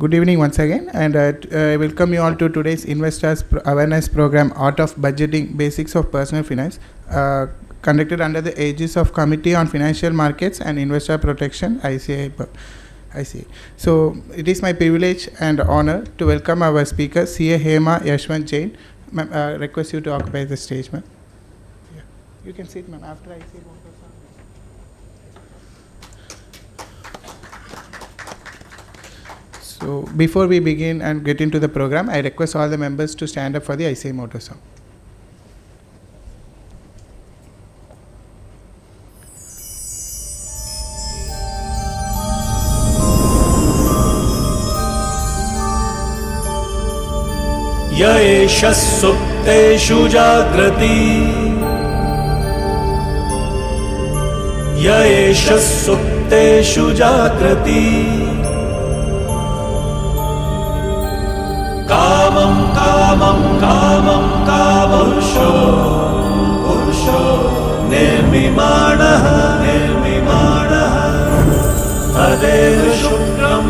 Good evening once again, and I welcome you all to today's Investors Awareness Program, Art of Budgeting, Basics of Personal Finance, conducted under the aegis of Committee on Financial Markets and Investor Protection, ICAI. So, it is my privilege and honor to welcome our speaker, CA Hema Yashwanth Jain. Ma'am, request you to occupy the stage, ma'am. Yeah. You can sit, ma'am, after I say more. So, before we begin and get into the program, I request all the members to stand up for the ICAI motto song. येष सुप्तेषु जाग्रति येष सुप्तेषु जाग्रति कामं कामं कामं कामपुरुषो पुरुषो निर्मिमाणः तदेव शुक्रं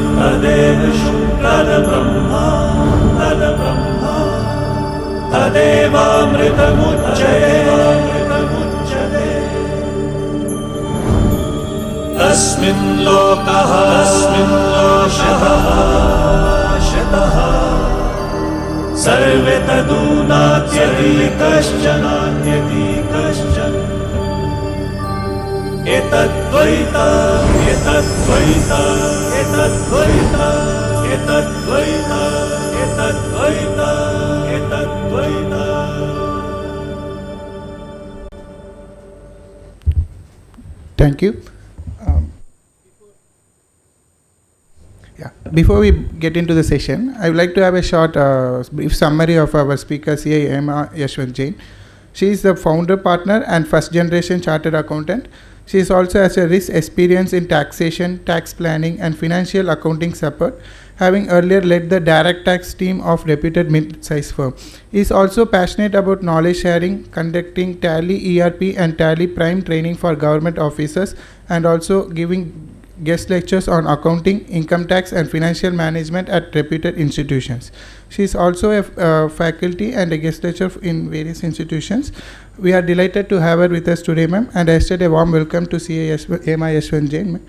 तद्ब्रह्मा तदेवामृतमुच्यते तस्मिन् लोकः शतः सर्वे तदूनात्यति कश्चन एतद्वैता Thank you. Before we get into the session, I would like to have a short brief summary of our speaker, CA Hema Yashwanth Jain. She is the founder partner and first generation chartered accountant. She is also has a rich experience in taxation, tax planning and financial accounting support, having earlier led the direct tax team of reputed mid-size firm. He is also passionate about knowledge sharing, conducting Tally ERP and Tally Prime training for government officers, and also giving guest lectures on accounting, income tax and financial management at reputed institutions. She is also a faculty and a guest lecturer in various institutions. We are delighted to have her with us today, ma'am, and I extend a warm welcome to CA Hema Yashwanth Jain.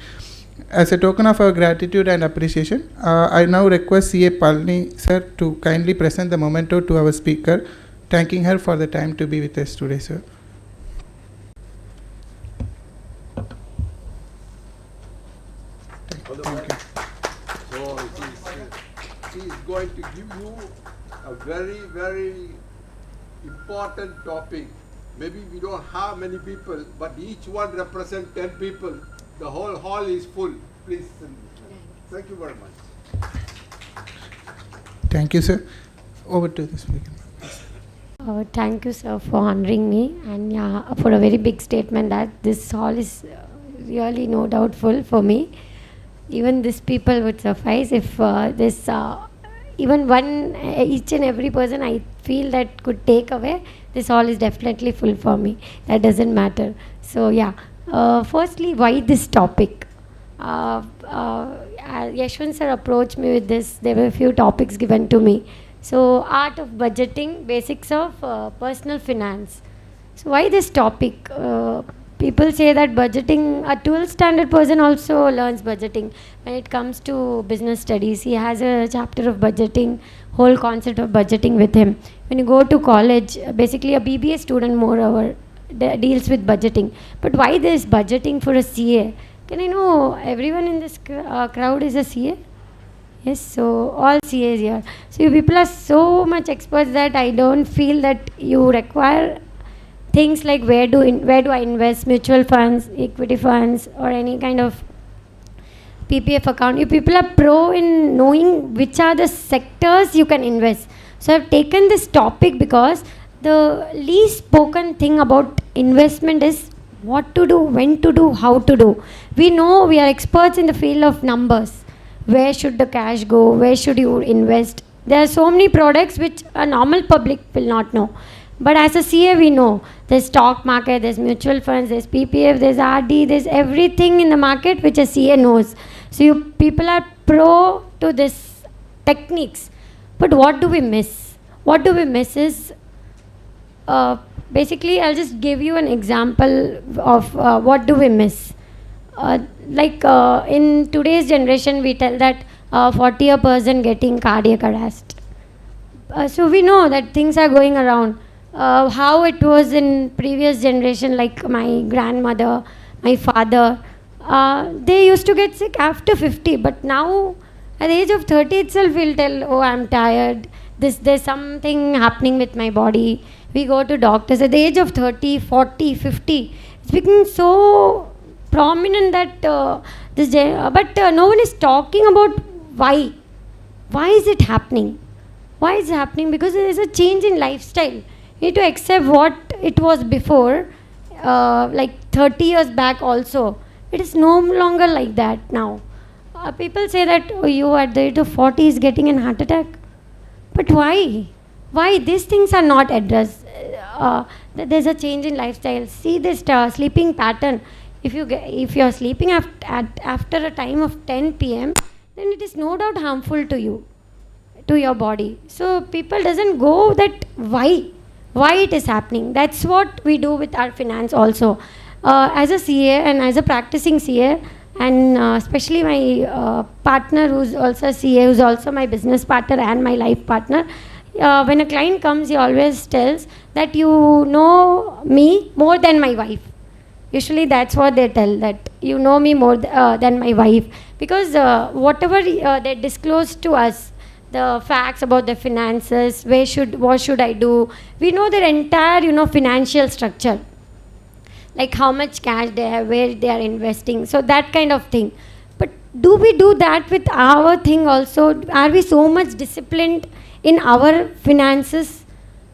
As a token of our gratitude and appreciation, I now request CA Palni sir to kindly present the memento to our speaker, thanking her for the time to be with us today, sir. So he is going to give you a very, very important topic. Maybe we don't have many people, but each one represents 10 people. The whole hall is full. Please. Thank you very much. Thank you, sir. Over to the speaker. Thank you, sir, for honoring me, and for a very big statement that this hall is really no doubt full for me. Even these people would suffice if this even one each and every person I feel that could take away, this hall is definitely full for me. That doesn't matter. So firstly, why this topic? Yashwanth sir approached me with this. There were a few topics given to me. So art of budgeting, basics of personal finance. So why this topic? People say that budgeting, a 12th standard person also learns budgeting. When it comes to business studies, he has a chapter of budgeting, whole concept of budgeting with him. When you go to college, basically a BBA student moreover deals with budgeting. But why this budgeting for a CA? Can I know everyone in this crowd is a CA? Yes, so all CAs here. So you people are so much experts that I don't feel that you require things like where do I invest, mutual funds, equity funds, or any kind of PPF account. You people are pro in knowing which are the sectors you can invest. So I've taken this topic because the least spoken thing about investment is what to do, when to do, how to do. We know we are experts in the field of numbers. Where should the cash go? Where should you invest? There are so many products which a normal public will not know. But as a CA, we know there's stock market, there's mutual funds, there's PPF, there's RD, there's everything in the market which a CA knows. So you people are pro to this techniques. But what do we miss? What do we miss is, basically, I'll just give you an example of what do we miss. In today's generation, we tell that 40 person getting cardiac arrest. So we know that things are going around. How it was in previous generation, like my grandmother, my father, they used to get sick after 50, but now at the age of 30 itself we'll tell, oh, I'm tired, there's something happening with my body. We go to doctors at the age of 30, 40, 50. It's becoming so prominent that but no one is talking about why. Why is it happening? Why is it happening? Because there is a change in lifestyle. You need to accept what it was before, like 30 years back also. It is no longer like that now. People say that you at the age of 40 is getting an heart attack. But why? Why these things are not addressed? There's a change in lifestyle. See this sleeping pattern. If you are sleeping after a time of 10 p.m., then it is no doubt harmful to you, to your body. So people doesn't go that why it is happening. That's what we do with our finance also. As a CA and as a practicing CA, and especially my partner who's also a CA, who's also my business partner and my life partner, when a client comes, he always tells that you know me more than my wife. Usually that's what they tell, that you know me more than my wife, because whatever they disclose to us, the facts about the finances, what should I do, we know their entire financial structure, like how much cash they have, where they are investing, so that kind of thing. But do we do that with our thing also? Are we so much disciplined in our finances?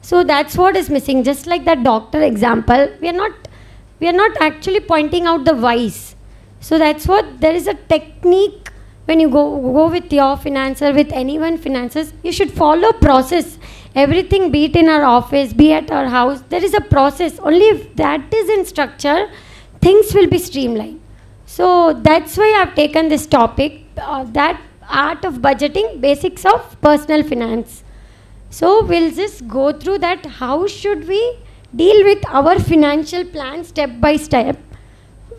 So that's what is missing. Just like that doctor example, we are not actually pointing out the whys. So that's what, there is a technique. When you go with your financer, with anyone finances, you should follow process. Everything, be it in our office, be at our house, there is a process. Only if that is in structure, things will be streamlined. So that's why I've taken this topic, that art of budgeting, basics of personal finance. So we'll just go through that. How should we deal with our financial plan step by step?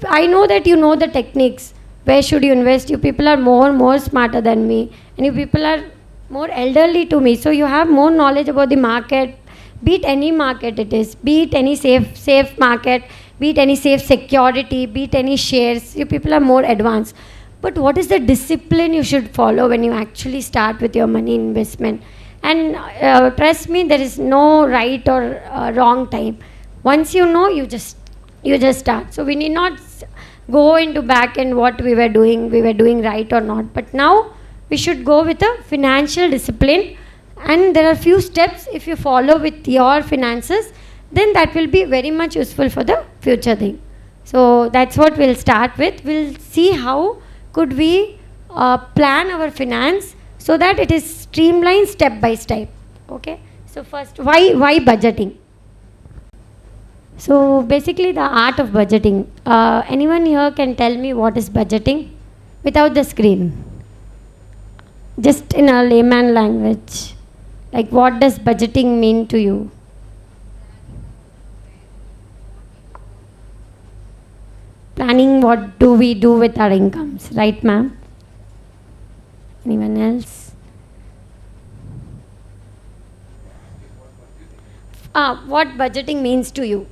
I know that you know the techniques. Where should you invest? You people are more smarter than me, and you people are more elderly to me, so you have more knowledge about the market, be it any market it is, be it any safe market, be it any safe security, be it any shares. You people are more advanced. But what is the discipline you should follow when you actually start with your money investment? And trust me, there is no right or wrong time. Once you know, you just start. So we need not go into back and what we were doing right or not. But now we should go with a financial discipline, and there are few steps if you follow with your finances, then that will be very much useful for the future thing. So that's what we'll start with. We'll see how could we plan our finance so that it is streamlined step by step. Okay. So first, why budgeting? So basically the art of budgeting. Anyone here can tell me what is budgeting without the screen? Just in a layman language. Like, what does budgeting mean to you? Planning what do we do with our incomes, right, ma'am? Anyone else? What budgeting means to you?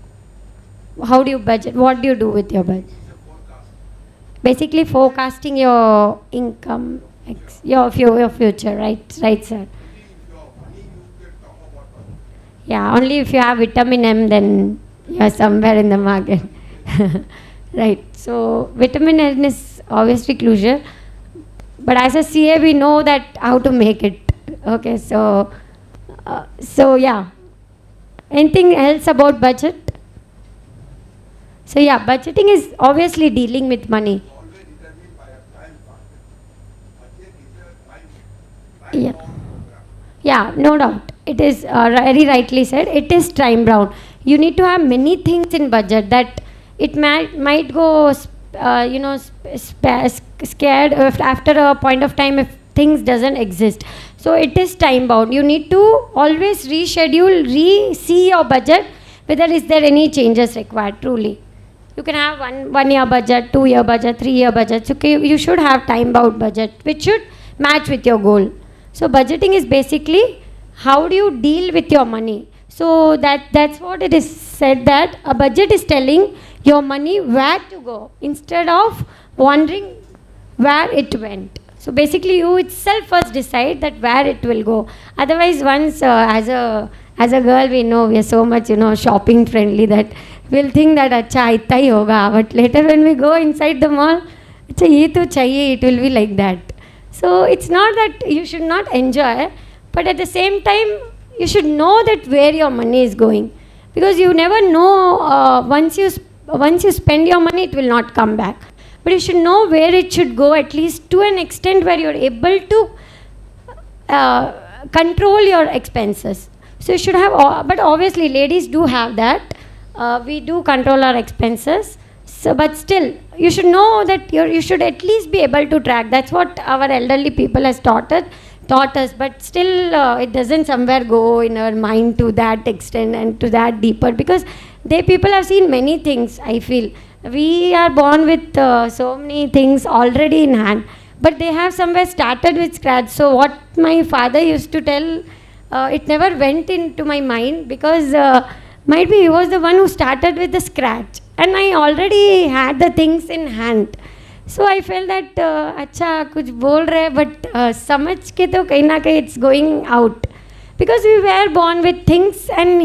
How do you budget? What do you do with your budget? Basically forecasting your income, your future, right, sir? Yeah, only if you have vitamin M, then you're somewhere in the market. Right. So vitamin N is obviously crucial, but as a CA we know that how to make it. Okay, so yeah. Anything else about budget? So yeah, budgeting is obviously dealing with money. Yeah, no doubt. It is very rightly said. It is time bound. You need to have many things in budget that it might go, scared after a point of time if things doesn't exist. So it is time bound. You need to always reschedule, see your budget, whether is there any changes required truly. You can have one year budget, 2 year budget, 3 year budget. Okay, you should have time bound budget which should match with your goal. So budgeting is basically how do you deal with your money. So that's what it is said, that a budget is telling your money where to go instead of wondering where it went. So basically you itself first decide that where it will go. Otherwise once as a girl we know we are so much shopping friendly that we'll think that acha itna hi hoga, but later when we go inside the mall, acha ye to chahiye, it will be like that. So it's not that you should not enjoy, but at the same time you should know that where your money is going, because you never know once you spend your money it will not come back. But you should know where it should go, at least to an extent where you're able to control your expenses. So you should have, but obviously ladies do have that. We do control our expenses. So, but still, you should know that you should at least be able to track. That's what our elderly people has taught us. But still, it doesn't somewhere go in our mind to that extent and to that deeper, because people have seen many things, I feel. We are born with so many things already in hand, but they have somewhere started with scratch. So what my father used to tell, it never went into my mind, because might be he was the one who started with the scratch and I already had the things in hand. So I felt that अच्छा कुछ बोल रहे, but समझ के तो कहीं ना कहीं it's going out, because we were born with things and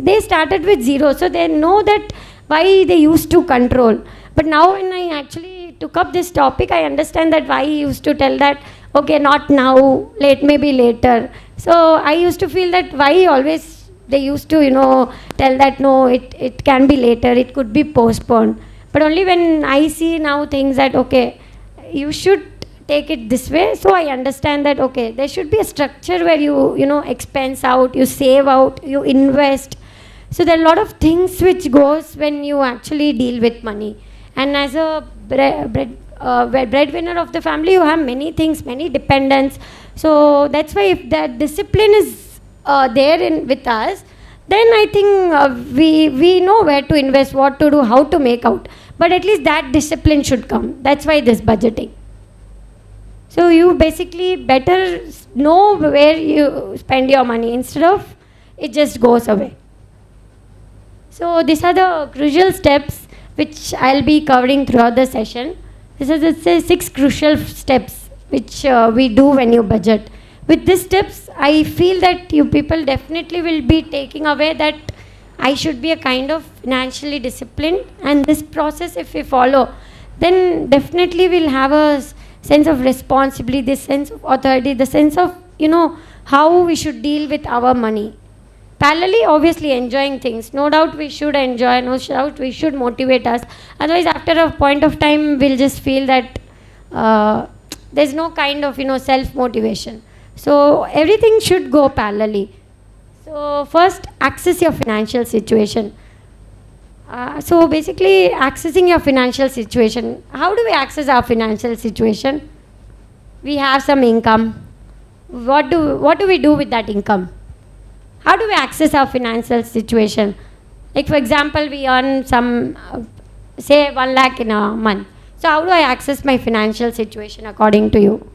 they started with zero, so they know that why they used to control. But now when I actually took up this topic, I understand that why he used to tell that, okay, not now, maybe later. So I used to feel that why always they used to tell that no, it can be later, it could be postponed. But only when I see now things that okay, you should take it this way, so I understand that okay, there should be a structure where you expense out, you save out, you invest. So there are a lot of things which goes when you actually deal with money. And as a breadwinner of the family, you have many things, many dependents. So that's why if that discipline is there with us, then I think we know where to invest, what to do, how to make out. But at least that discipline should come. That's why this budgeting. So you basically better know where you spend your money instead of it just goes away. So these are the crucial steps which I'll be covering throughout the session. This is the 6 crucial steps which we do when you budget. With these steps, I feel that you people definitely will be taking away that I should be a kind of financially disciplined, and this process if we follow, then definitely we'll have a sense of responsibility, this sense of authority, the sense of how we should deal with our money. Parallelly, obviously enjoying things. No doubt we should enjoy, no doubt we should motivate us. Otherwise, after a point of time, we'll just feel that there's no kind of self-motivation. So everything should go parallelly. So first, access your financial situation. So basically, accessing your financial situation. How do we access our financial situation? We have some income. What do we do with that income? How do we access our financial situation? Like for example, we earn some, say 1 lakh in a month. So how do I access my financial situation according to you?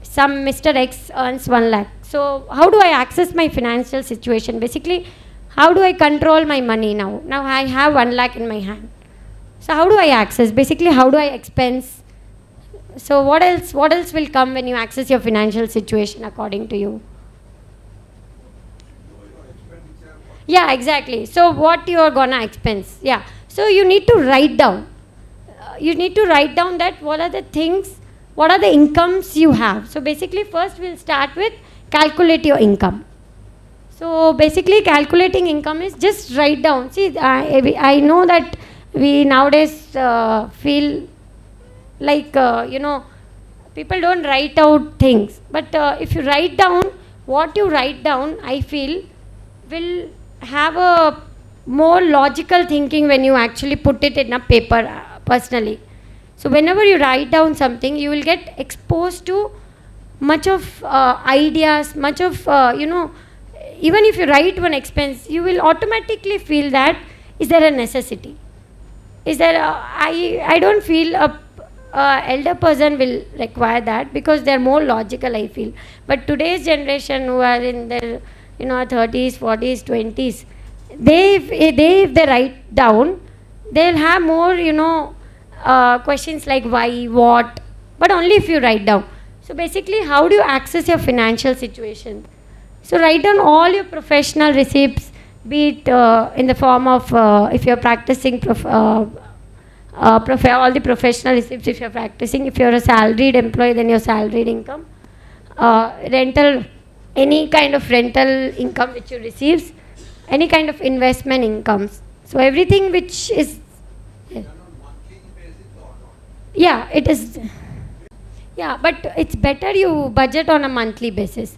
Some Mr. X earns 1 lakh. So how do I access my financial situation? Basically, how do I control my money now? Now I have 1 lakh in my hand. So how do I access? Basically, how do I expense? So what else will come when you access your financial situation according to you? Yeah, exactly. So what you are gonna expense? Yeah. So you need to write down. You need to write down that what are the things, what are the incomes you have. So basically, first we'll start with calculate your income. So basically, calculating income is just write down. See, I know that we nowadays feel like people don't write out things. But if you write down, what you write down, I feel will have a more logical thinking when you actually put it in a paper personally. So whenever you write down something, you will get exposed to much of ideas, much of, even if you write one expense, you will automatically feel that, is there a necessity? Is there I don't feel a elder person will require that, because they're more logical, I feel. But today's generation, who are in their 30s, 40s, 20s, if they write down, they'll have more questions like why, what, but only if you write down. So basically, how do you access your financial situation? So write down all your professional receipts, be it in the form of, if you're practicing all the professional receipts, if you're practicing, if you're a salaried employee, then your salaried income, rental, any kind of rental income which you receive, any kind of investment incomes. So everything which is, yeah, it is. Yeah, but it's better you budget on a monthly basis.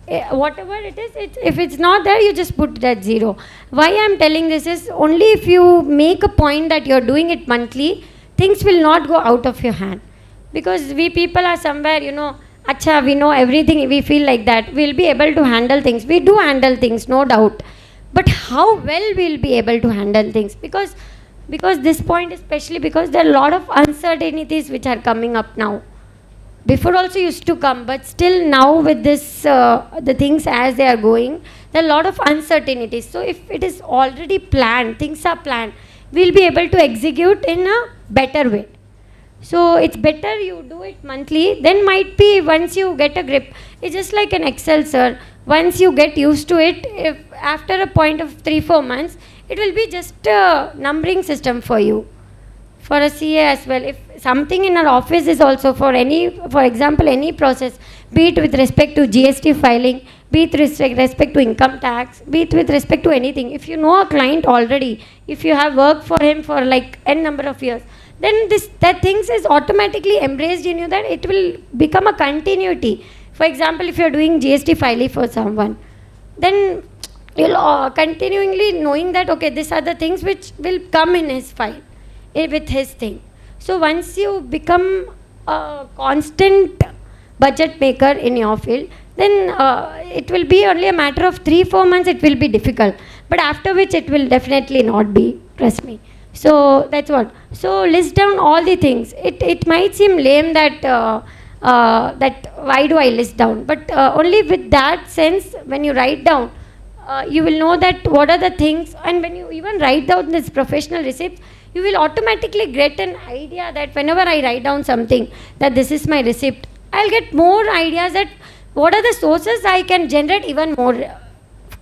Whatever it is, if it's not there, you just put it at zero. Why I'm telling this is, only if you make a point that you're doing it monthly, things will not go out of your hand. Because we people are somewhere, acha, we know everything, we feel like that. We'll be able to handle things. We do handle things, no doubt. But how well we'll be able to handle things? Because this point, especially because there are a lot of uncertainties which are coming up now. Before also used to come, but still now with this, the things as they are going, there are a lot of uncertainties. So if it is already planned, things are planned, we'll be able to execute in a better way. So it's better you do it monthly. Then might be once you get a grip, it's just like an Excel, sir. Once you get used to it, if after a point of 3-4 months, it will be just a numbering system for you. For a CA as well, if something in our office is also for example, any process, be it with respect to GST filing, be it with respect to income tax, be it with respect to anything. If you know a client already, if you have worked for him for like n number of years, then that things is automatically embraced in you, that it will become a continuity. For example, if you're doing GST filing for someone, then you'll continually knowing that, okay, these are the things which will come in his file, with his thing. So once you become a constant budget maker in your field, then it will be only a matter of 3-4 months, it will be difficult. But after which it will definitely not be, trust me. So that's what. So list down all the things. It might seem lame that that why do I list down? But only with that sense, when you write down, you will know that what are the things, and when you even write down this professional receipts, you will automatically get an idea that whenever I write down something, that this is my receipt, I'll get more ideas that what are the sources I can generate even more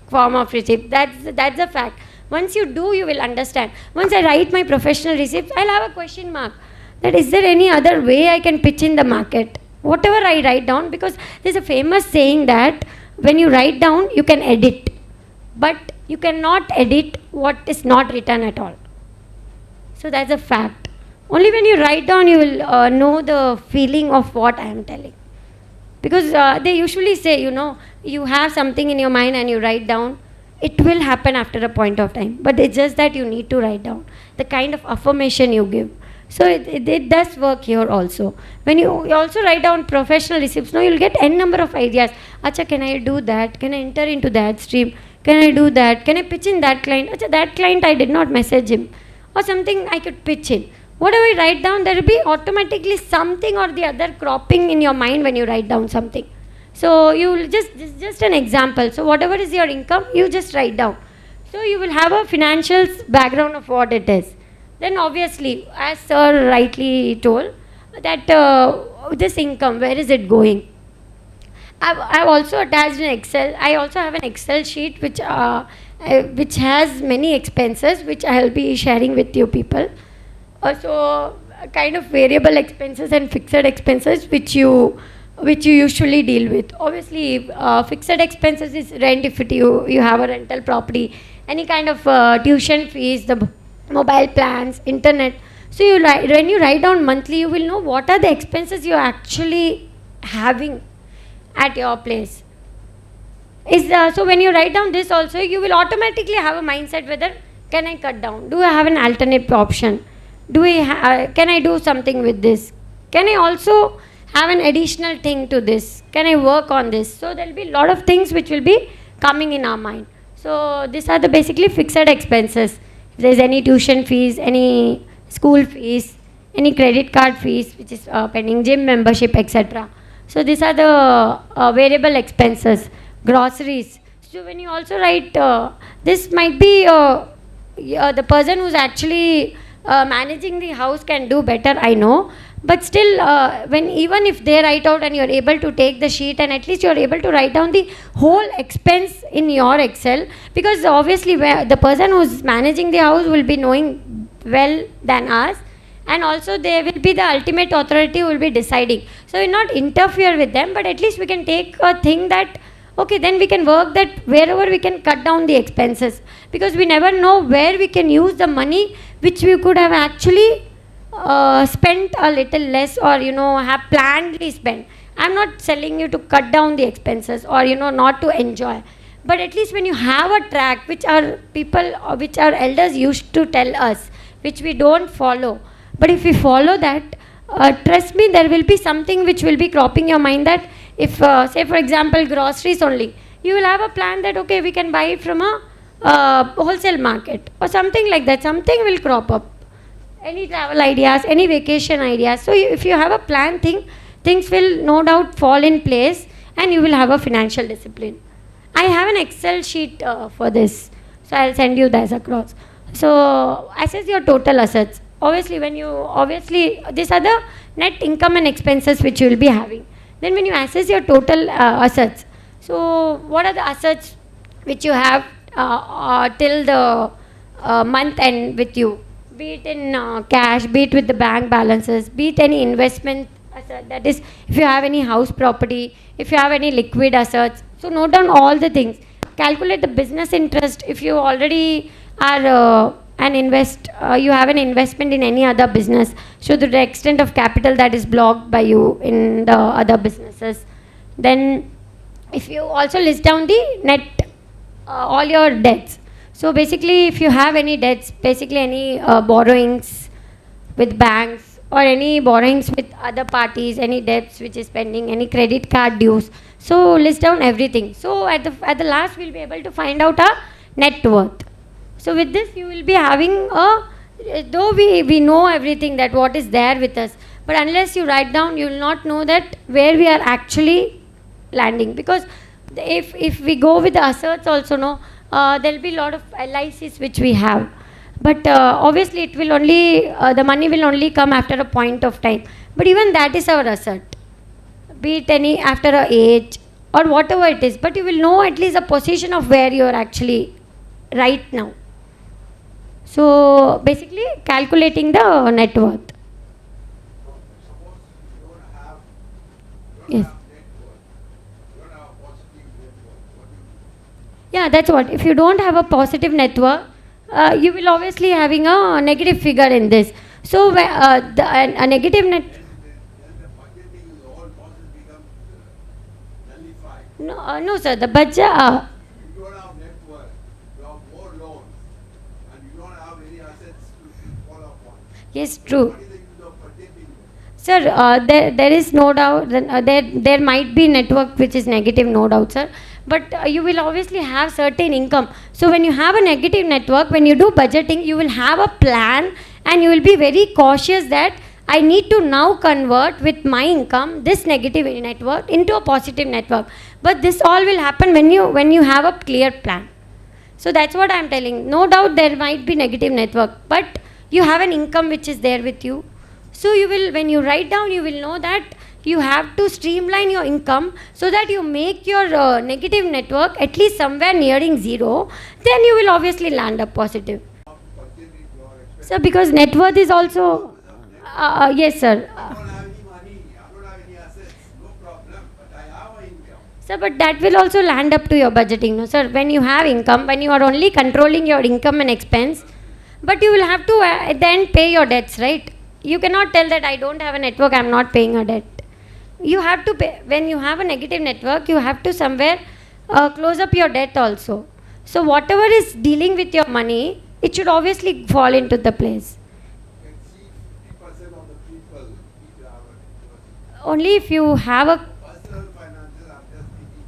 form of receipt. That's a fact. Once you do, you will understand. Once I write my professional receipts, I'll have a question mark, that is there any other way I can pitch in the market? Whatever I write down, because there's a famous saying that when you write down, you can edit, but you cannot edit what is not written at all. So that's a fact. Only when you write down, you will know the feeling of what I am telling. Because they usually say, you have something in your mind and you write down, it will happen after a point of time. But it's just that you need to write down the kind of affirmation you give. So it does work here also. When you also write down professional receipts, you'll get n number of ideas. Acha, can I do that? Can I enter into that stream? Can I do that? Can I pitch in that client? Acha, that client I did not message him. Or something I could pitch in. Whatever you write down, there will be automatically something or the other cropping in your mind when you write down something. So you will just an example. So whatever is your income, you just write down. So you will have a financial background of what it is. Then obviously, as sir rightly told, that this income, where is it going? I've also attached an Excel. I also have an Excel sheet which has many expenses, which I'll be sharing with you people. So kind of variable expenses and fixed expenses which you usually deal with. Obviously, fixed expenses is rent if you have a rental property, any kind of tuition fees, the mobile plans, internet. So when you write down monthly, you will know what are the expenses you're actually having at your place. So when you write down this also, you will automatically have a mindset whether can I cut down? Do I have an alternate option? Can I do something with this? Can I also have an additional thing to this? Can I work on this? So there will be a lot of things which will be coming in our mind. So these are the basically fixed expenses. If there is any tuition fees, any school fees, any credit card fees which is pending, gym membership, etc. So these are the variable expenses, groceries. So when you also write, this might be the person who's actually managing the house can do better, I know. But still, when even if they write out and you're able to take the sheet and at least you're able to write down the whole expense in your Excel, because obviously the person who's managing the house will be knowing well than us, and also they will be the ultimate authority who will be deciding. So we not interfere with them, but at least we can take a thing that, okay, then we can work that wherever we can cut down the expenses, because we never know where we can use the money which we could have actually spent a little less, or have plannedly spent. I'm not telling you to cut down the expenses or not to enjoy, but at least when you have a track which our people, which our elders used to tell us, which we don't follow, but if we follow that, trust me, there will be something which will be cropping your mind, that if say for example groceries only, you will have a plan that okay, we can buy it from a wholesale market or something like that. Something will crop up, any travel ideas, any vacation ideas. So if you have a plan, things will no doubt fall in place and you will have a financial discipline. I have an Excel sheet for this, so I'll send you this across. So assess your total assets. Obviously these are the net income and expenses which you will be having. Then when you assess your total assets, so what are the assets which you have till the month end with you? Be it in cash, be it with the bank balances, be it any investment asset, that is if you have any house property, if you have any liquid assets. So note down all the things. Calculate the business interest if you already are you have an investment in any other business. So to the extent of capital that is blocked by you in the other businesses. Then if you also list down the net, all your debts. So basically if you have any debts, basically any borrowings with banks or any borrowings with other parties, any debts which is pending, any credit card dues. So list down everything. So at the last we'll be able to find out our net worth. So with this you will be having though we know everything that what is there with us, but unless you write down, you will not know that where we are actually landing. Because if we go with the assets also, there will be a lot of LICs which we have, but obviously it will only the money will only come after a point of time, but even that is our asset, be it any after a age or whatever it is, but you will know at least a position of where you are actually right now. So basically calculating the net worth. Yes. Yeah, that's what. If you don't have a positive network, you will obviously having a negative figure in this. So a negative net. No, sir. The budget. You don't have net worth, you have more loans, and you don't have any assets to follow upon. Yes, true. What is the use of budgeting? Sir, there is no doubt. There might be network which is negative, no doubt, sir. But you will obviously have certain income. So when you have a negative network, when you do budgeting, you will have a plan and you will be very cautious that I need to now convert with my income this negative network into a positive network. But this all will happen when you have a clear plan. So that's what I am telling. No doubt there might be negative network, but you have an income which is there with you. So you will, when you write down, you will know that you have to streamline your income so that you make your negative network at least somewhere nearing zero. Then you will obviously land up positive. So because net worth is also, yes sir. I don't have any money, I don't have any assets, no problem, but I have an income. Sir, but that will also land up to your budgeting, no sir. When you have income, when you are only controlling your income and expense, but you will have to then pay your debts, right? You cannot tell that I don't have a network, I am not paying a debt. You have to pay. When you have a negative network, you have to somewhere close up your debt also. So whatever is dealing with your money, it should obviously fall into the place. You can see 50% of the people each have a net worth. only if you have a Personal finances, I'm just thinking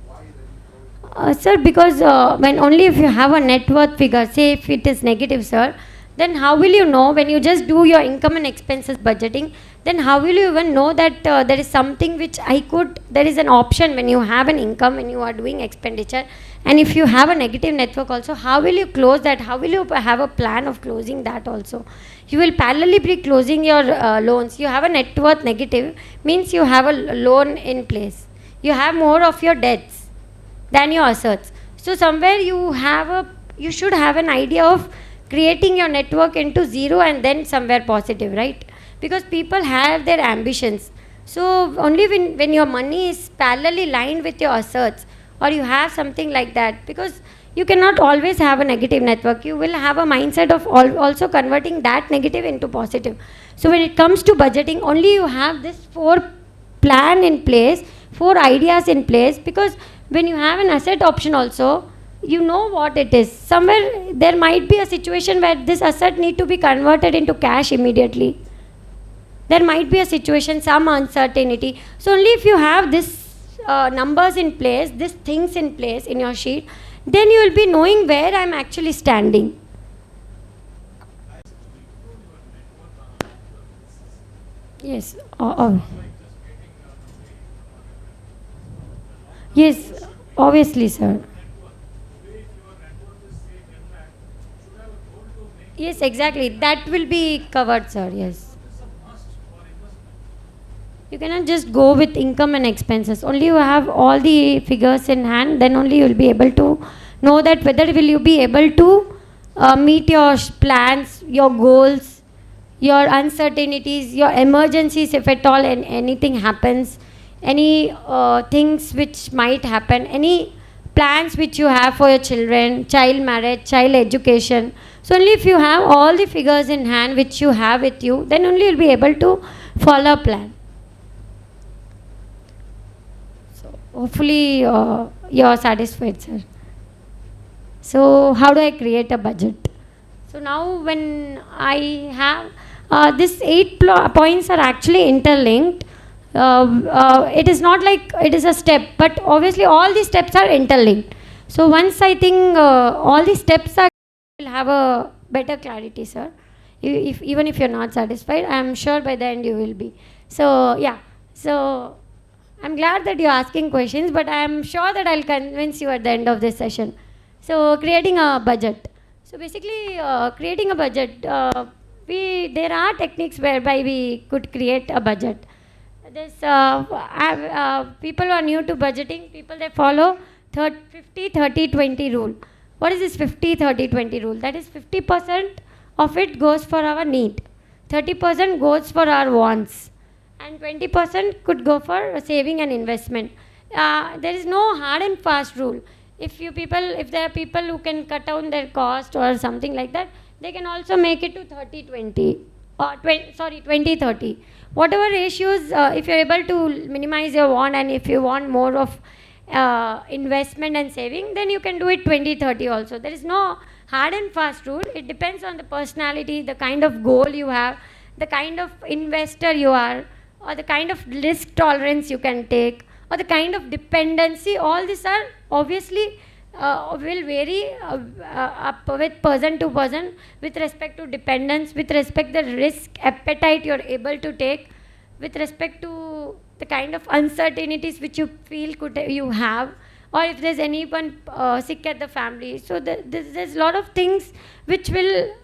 why sir, because when only if you have a net worth figure, say if it is negative, sir, then how will you know when you just do your income and expenses budgeting? Then how will you even know that there is something which there is an option when you have an income, when you are doing expenditure, and if you have a negative network also, how will you close that? How will you have a plan of closing that also? You will parallelly be closing your loans. You have a net worth negative, means you have a loan in place. You have more of your debts than your assets. So somewhere you should have an idea of creating your network into zero and then somewhere positive, right? Because people have their ambitions. So only when your money is parallelly lined with your assets, or you have something like that, because you cannot always have a negative network. You will have a mindset of also converting that negative into positive. So when it comes to budgeting, only you have this 4 plan in place, 4 ideas in place, because when you have an asset option also, you know what it is. Somewhere there might be a situation where this asset need to be converted into cash immediately. There might be a situation, some uncertainty. So only if you have this numbers in place, these things in place in your sheet, then you will be knowing where I'm actually standing. Yes. Yes, obviously, sir. Yes, exactly. That will be covered, sir. Yes. You cannot just go with income and expenses. Only you have all the figures in hand, then only you will be able to know that whether will you be able to meet your plans, your goals, your uncertainties, your emergencies, if at all and anything happens, any things which might happen, any plans which you have for your children, child marriage, child education. So only if you have all the figures in hand which you have with you, then only you'll be able to follow a plan. So hopefully you're satisfied, sir. So how do I create a budget? So now when I have these 8 points are actually interlinked. It is not like it is a step, but obviously all these steps are interlinked. So once I think all these steps are, will have a better clarity, sir. If even if you're not satisfied, I am sure by the end you will be. So yeah. So I'm glad that you're asking questions, but I am sure that I'll convince you at the end of this session. So creating a budget. So basically, creating a budget. There are techniques whereby we could create a budget. This people who are new to budgeting, people they follow 50 30 20 rule. What is this 50 30 20 rule? That is 50% of it goes for our need, 30% goes for our wants, and 20% could go for saving and investment. There is no hard and fast rule. If there are people who can cut down their cost or something like that, they can also make it to 30 20 or 20 30. Whatever ratios, if you're able to minimize your want, and if you want more of investment and saving, then you can do it 20 30 also. There is no hard and fast rule. It depends on the personality, the kind of goal you have, the kind of investor you are, or the kind of risk tolerance you can take, or the kind of dependency. All these are obviously will vary up with person to person, with respect to dependence, with respect to the risk appetite you're able to take, with respect to the kind of uncertainties which you feel could you have, or if there's anyone sick at the family. So there's a lot of things which will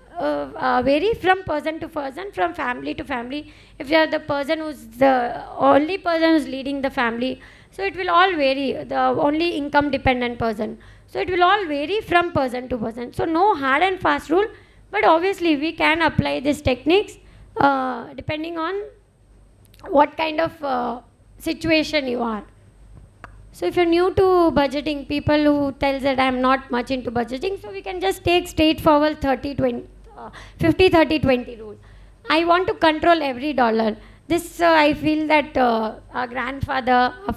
vary from person to person, from family to family. If you are the person who's the only person who's leading the family, so it will all vary, the only income dependent person. So it will all vary from person to person. So no hard and fast rule, but obviously we can apply these techniques depending on what kind of situation you are. So if you're new to budgeting, people who tells that I'm not much into budgeting, so we can just take straightforward 50 30 20 rule. I want to control every dollar. This I feel that our grandfather, my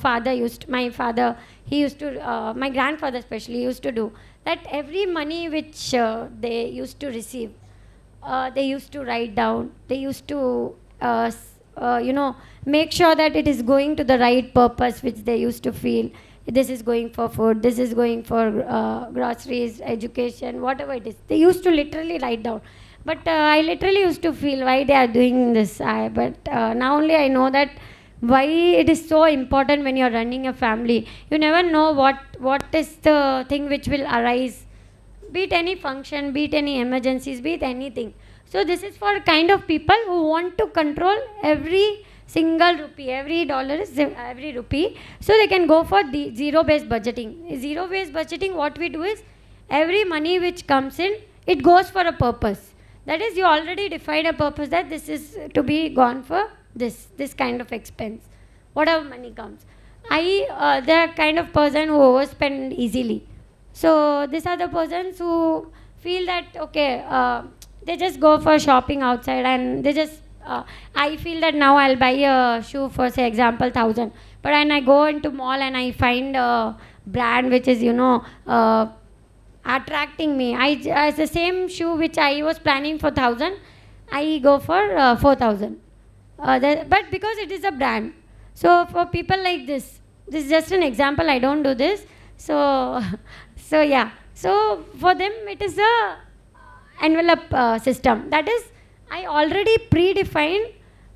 father, he used to, my grandfather especially used to do that. Every money which they used to receive, they used to write down. They used to make sure that it is going to the right purpose which they used to feel. This is going for food, this is going for groceries, education, whatever it is. They used to literally write down. But I literally used to feel why they are doing this. But now only I know that why it is so important when you are running a family. You never know what is the thing which will arise, be it any function, be it any emergencies, be it anything. So this is for kind of people who want to control every single rupee, every dollar is every rupee. So they can go for the zero-based budgeting. Zero-based budgeting, what we do is every money which comes in, it goes for a purpose. That is, you already define a purpose that this is to be gone for this kind of expense, whatever money comes. They're kind of person who overspend easily. So these are the persons who feel that okay, they just go for shopping outside and they just. I feel that now I'll buy a shoe for say example 1,000, but when I go into mall and I find a brand which is attracting me, as the same shoe which I was planning for 1,000, I go for 4,000. But because it is a brand, so for people like this is just an example. I don't do this, so so yeah. So for them it is a envelope system. That is, I already predefined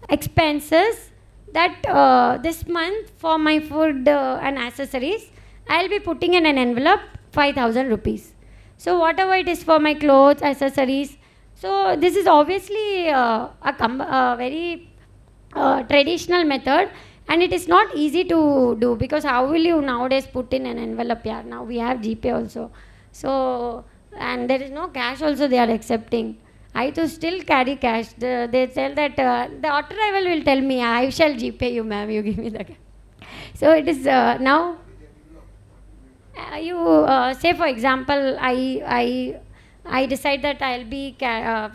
expenses that this month for my food and accessories, I'll be putting in an envelope 5,000 rupees. So whatever it is for my clothes, accessories. So this is obviously a very traditional method, and it is not easy to do because how will you nowadays put in an envelope? Yeah, now we have GPay also. So and there is no cash also they are accepting. I to still carry cash. They tell that the auto driver will tell me, I shall GPay you, ma'am. You give me the cash. So it is now. Say for example, I decide that I'll be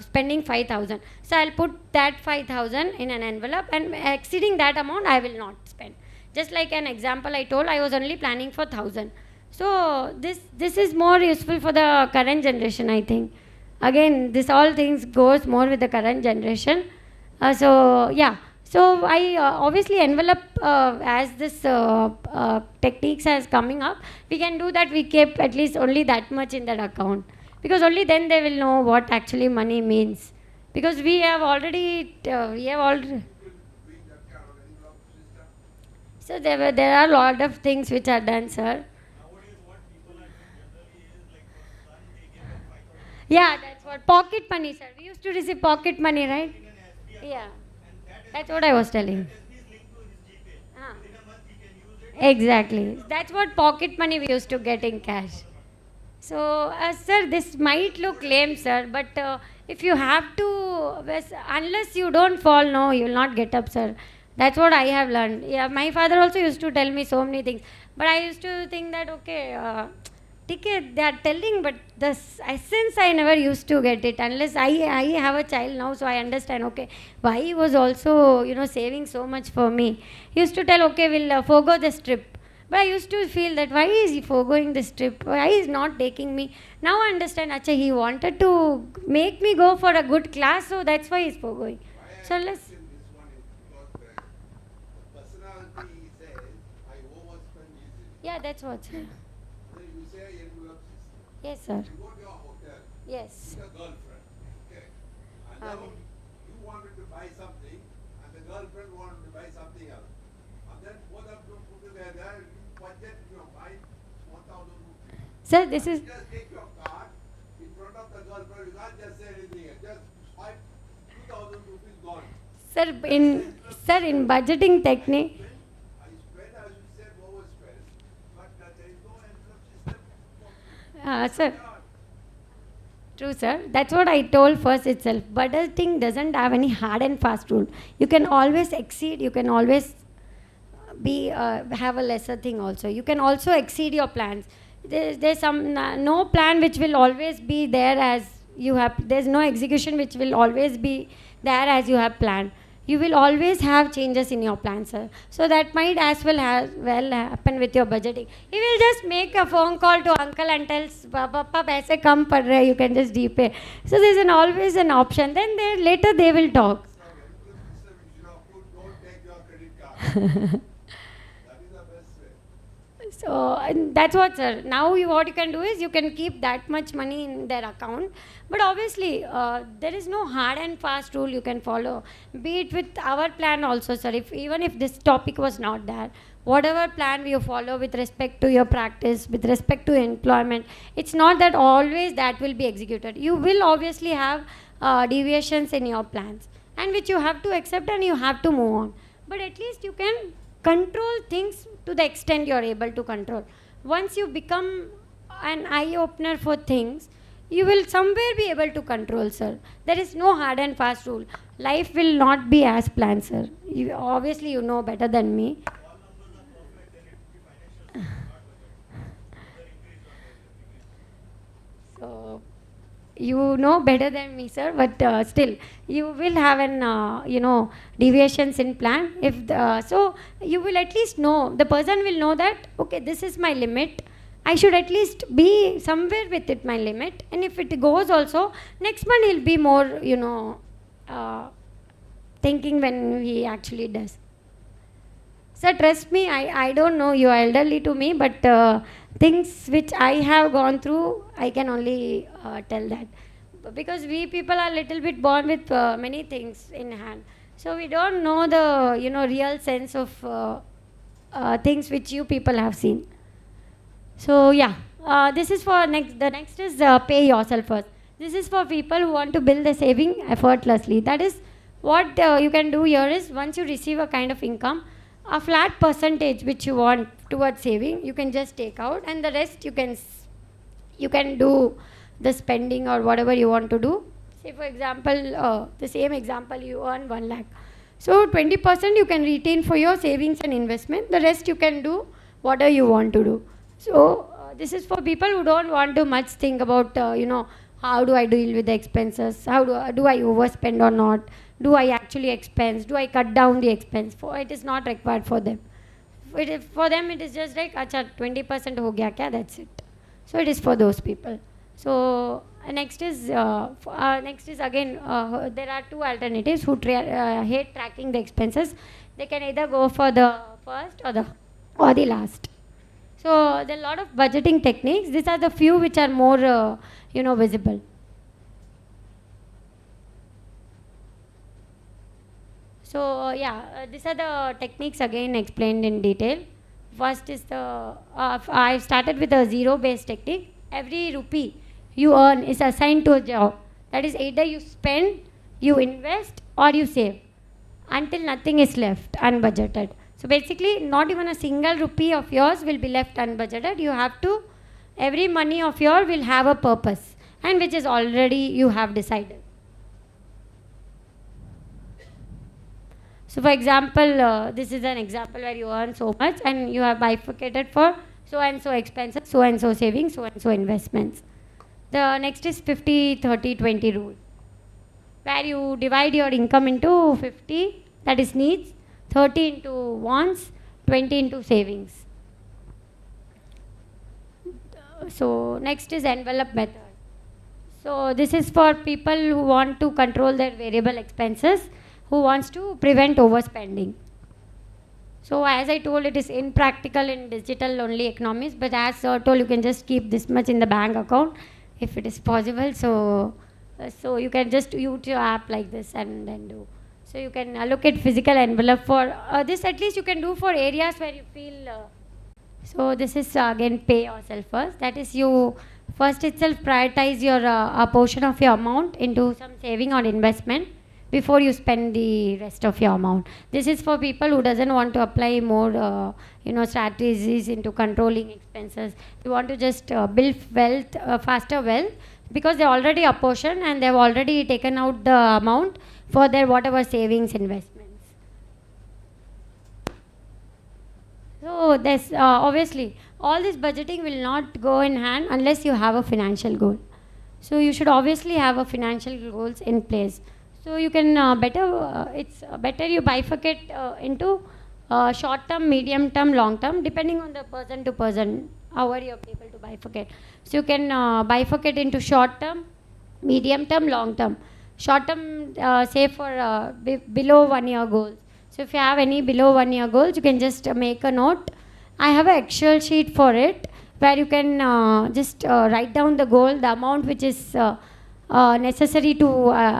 spending 5,000. So I'll put that 5,000 in an envelope, and exceeding that amount I will not spend. Just like an example I told, I was only planning for 1,000. So this is more useful for the current generation, I think. Again, this all things goes more with the current generation. So yeah. So I obviously envelope as this techniques as coming up, we can do that. We keep at least only that much in that account, because only then they will know what actually money means. Because we have already. So there are a lot of things which are done, sir. Yeah, that's what pocket money, sir. We used to receive pocket money, right? Yeah, that's what I was telling. Ah. Exactly. That's what pocket money we used to get in cash. So, sir, this might look lame, sir, but if you have to, unless you don't fall, no, you will not get up, sir. That's what I have learned. Yeah, my father also used to tell me so many things, but I used to think that okay, ticket they are telling, but the essence I never used to get it unless I have a child now, so I understand. Okay, why he was also saving so much for me. He used to tell, okay, we'll forego this trip. But I used to feel that why is he foregoing this trip? Why is not taking me? Now I understand, Acha, he wanted to make me go for a good class, so that's why he's foregoing. So let's. This one is because the personality says, I overspend easily. Yeah, that's what, sir. Then you say envelope system. Yes, sir. You go to a hotel. Yes. With a girlfriend. Okay. And now you wanted to buy something, and the girlfriend wanted to buy something else. And then both of you put together, you budget your mind 1,000 rupees. Sir, this is. Just take your card in front of the girlfriend. You can't just say anything. Just swipe 2,000 rupees gone. Sir, in budgeting technique. I spend, as you said, overspend, but there is no envelope system. Sir. True, sir. That's what I told first itself. Budgeting doesn't have any hard and fast rule. You can always exceed. You can always have a lesser thing also. You can also exceed your plans. There's some no plan which will always be there as you have. There's no execution which will always be there as you have planned. You will always have changes in your plan, sir. So that might as well happen with your budgeting. You will just make a phone call to uncle and tells, Papa, paise kam pad rahe, you can just GPay. So there's always an option. Then later they will talk. So envelope system, you should have put no So and that's what, sir. Now what you can do is you can keep that much money in their account, but obviously there is no hard and fast rule you can follow. Be it with our plan also, sir. If even if this topic was not there, whatever plan you follow with respect to your practice, with respect to employment, it's not that always that will be executed. You will obviously have deviations in your plans, and which you have to accept and you have to move on. But at least you can control things to the extent you are able to control. Once you become an eye opener for things, you will somewhere be able to control, sir. There is no hard and fast rule. Life will not be as planned, sir. Obviously you know better than me. So you know better than me, sir, but still you will have an deviations in plan. If so you will at least know, the person will know that okay, this is my limit, I should at least be somewhere with it, my limit. And if it goes also, next month he'll be more uh, thinking when he actually does. Sir, trust me, I don't know, you are elderly to me, but things which I have gone through, I can only tell that. Because we people are little bit born with many things in hand. So we don't know the, real sense of things which you people have seen. So yeah, this is for next, the next is pay yourself first. This is for people who want to build a saving effortlessly. That is what you can do here is, once you receive a kind of income, a flat percentage which you want towards saving, you can just take out, and the rest you can do the spending or whatever you want to do. Say for example, the same example, you earn 1 lakh. So 20% you can retain for your savings and investment. The rest you can do whatever you want to do. So this is for people who don't want to much think about, how do I deal with the expenses? How do I overspend or not? Do I actually expense? Do I cut down the expense? For it is not required for them. For them it is just like, acha 20% ho gaya kya? That's it. So it is for those people. So next is again there are two alternatives who hate tracking the expenses. They can either go for the first or the last. So there are a lot of budgeting techniques. These are the few which are more visible. So these are the techniques again explained in detail. First is I started with a zero-based technique. Every rupee you earn is assigned to a job. That is, either you spend, you invest, or you save, until nothing is left unbudgeted. So basically, not even a single rupee of yours will be left unbudgeted. You have to, every money of yours will have a purpose, and which is already you have decided. So for example, this is an example where you earn so much and you have bifurcated for so and so expenses, so and so savings, so and so investments. The next is 50-30-20 rule, where you divide your income into 50, that is needs, 30 into wants, 20 into savings. So next is envelope method. So this is for people who want to control their variable expenses, who wants to prevent overspending. So as I told, it is impractical in digital only economies, but as Sir told, you can just keep this much in the bank account if it is possible. So you can just use your app like this and then do. So you can allocate physical envelope for this, at least you can do for areas where you feel. So this is again pay yourself first. That is, you first itself prioritize your a portion of your amount into some saving or investment before you spend the rest of your amount. This is for people who doesn't want to apply more strategies into controlling expenses. You want to just build wealth, faster wealth, because they already apportion and they've already taken out the amount for their whatever savings investments. So there's obviously all this budgeting will not go in hand unless you have a financial goal. So you should obviously have a financial goals in place. So you can it's better you bifurcate into short term, medium term, long term, depending on the person to person, how are you able to bifurcate. So you can bifurcate into short term, medium term, long term. Short term, say for below 1 year goals. So if you have any below 1 year goals, you can just make a note. I have an Excel sheet for it where you can just write down the goal, the amount which is necessary to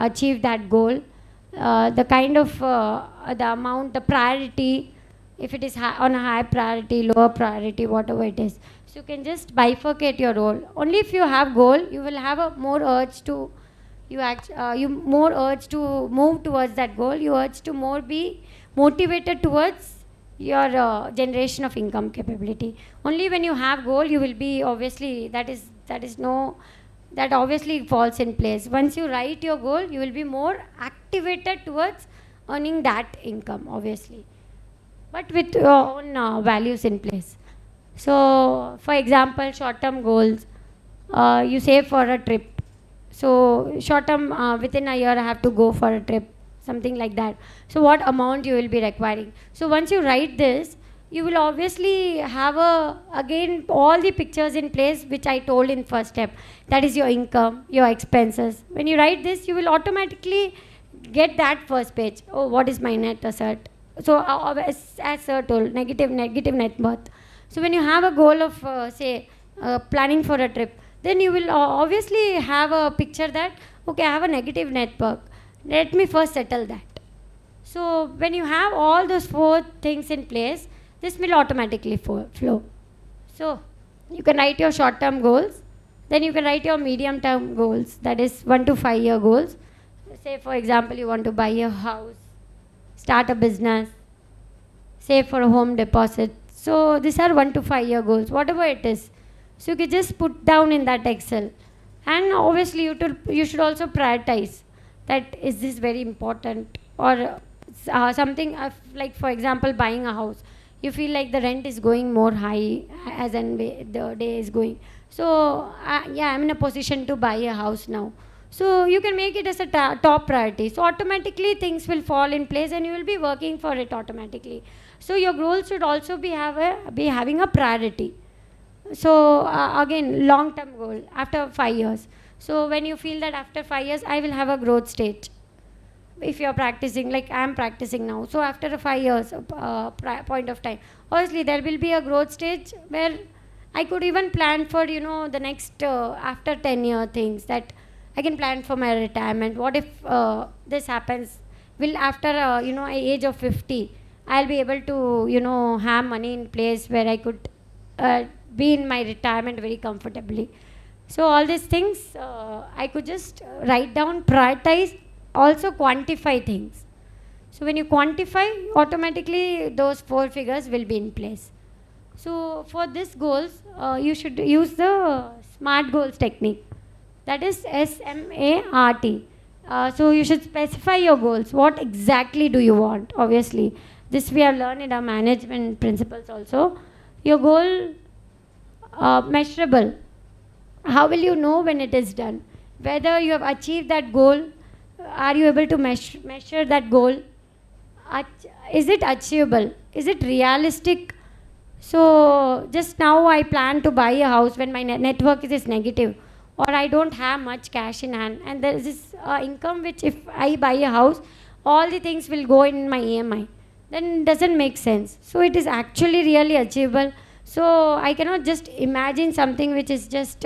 achieve that goal, the kind of the amount, the priority, if it is on a high priority, lower priority, whatever it is. So you can just bifurcate your role. Only if you have goal, you will have a more urge to you more urge to move towards that goal. You urge to more be motivated towards your generation of income capability. Only when you have goal, you will be obviously that obviously falls in place. Once you write your goal, you will be more activated towards earning that income, obviously, but with your own values in place. So, for example, short-term goals, you save for a trip. So, short-term, within a year, I have to go for a trip, something like that. So, what amount you will be requiring? So, once you write this, you will obviously have again all the pictures in place which I told in first step. That is your income, your expenses. When you write this, you will automatically get that first page. Oh, what is my net asset? So as Sir told, negative net worth. So when you have a goal of planning for a trip, then you will obviously have a picture that okay, I have a negative net worth. Let me first settle that. So when you have all those 4 things in place, this will automatically flow. So you can write your short-term goals, then you can write your medium-term goals, that is 1 to 5 year goals. Say for example, you want to buy a house, start a business, save for a home deposit. So these are 1 to 5 year goals, whatever it is. So you can just put down in that Excel. And obviously you should also prioritize that is this very important or something like for example buying a house. You feel like the rent is going more high as and the day is going. So I'm in a position to buy a house now. So you can make it as a top priority. So automatically things will fall in place and you will be working for it automatically. So your goal should also be having a priority. So again, long-term goal after 5 years. So when you feel that after 5 years, I will have a growth stage. If you are practicing, like I am practicing now. So after a 5 years point of time, obviously there will be a growth stage where I could even plan for, the next after 10-year things that I can plan for my retirement. What if this happens? Will after, age of 50, I'll be able to, have money in place where I could be in my retirement very comfortably. So all these things I could just write down, prioritize, also quantify things. So when you quantify, automatically those 4 figures will be in place. So for these goals, you should use the SMART goals technique. That is SMART. So you should specify your goals. What exactly do you want? Obviously, this we have learned in our management principles also. Your goal, measurable. How will you know when it is done? Whether you have achieved that goal, are you able to measure that goal? Is it achievable? Is it realistic? So just now I plan to buy a house when my network is negative, or I don't have much cash in hand, and there is this income which if I buy a house, all the things will go in my EMI. Then doesn't make sense. So it is actually really achievable. So I cannot just imagine something which is just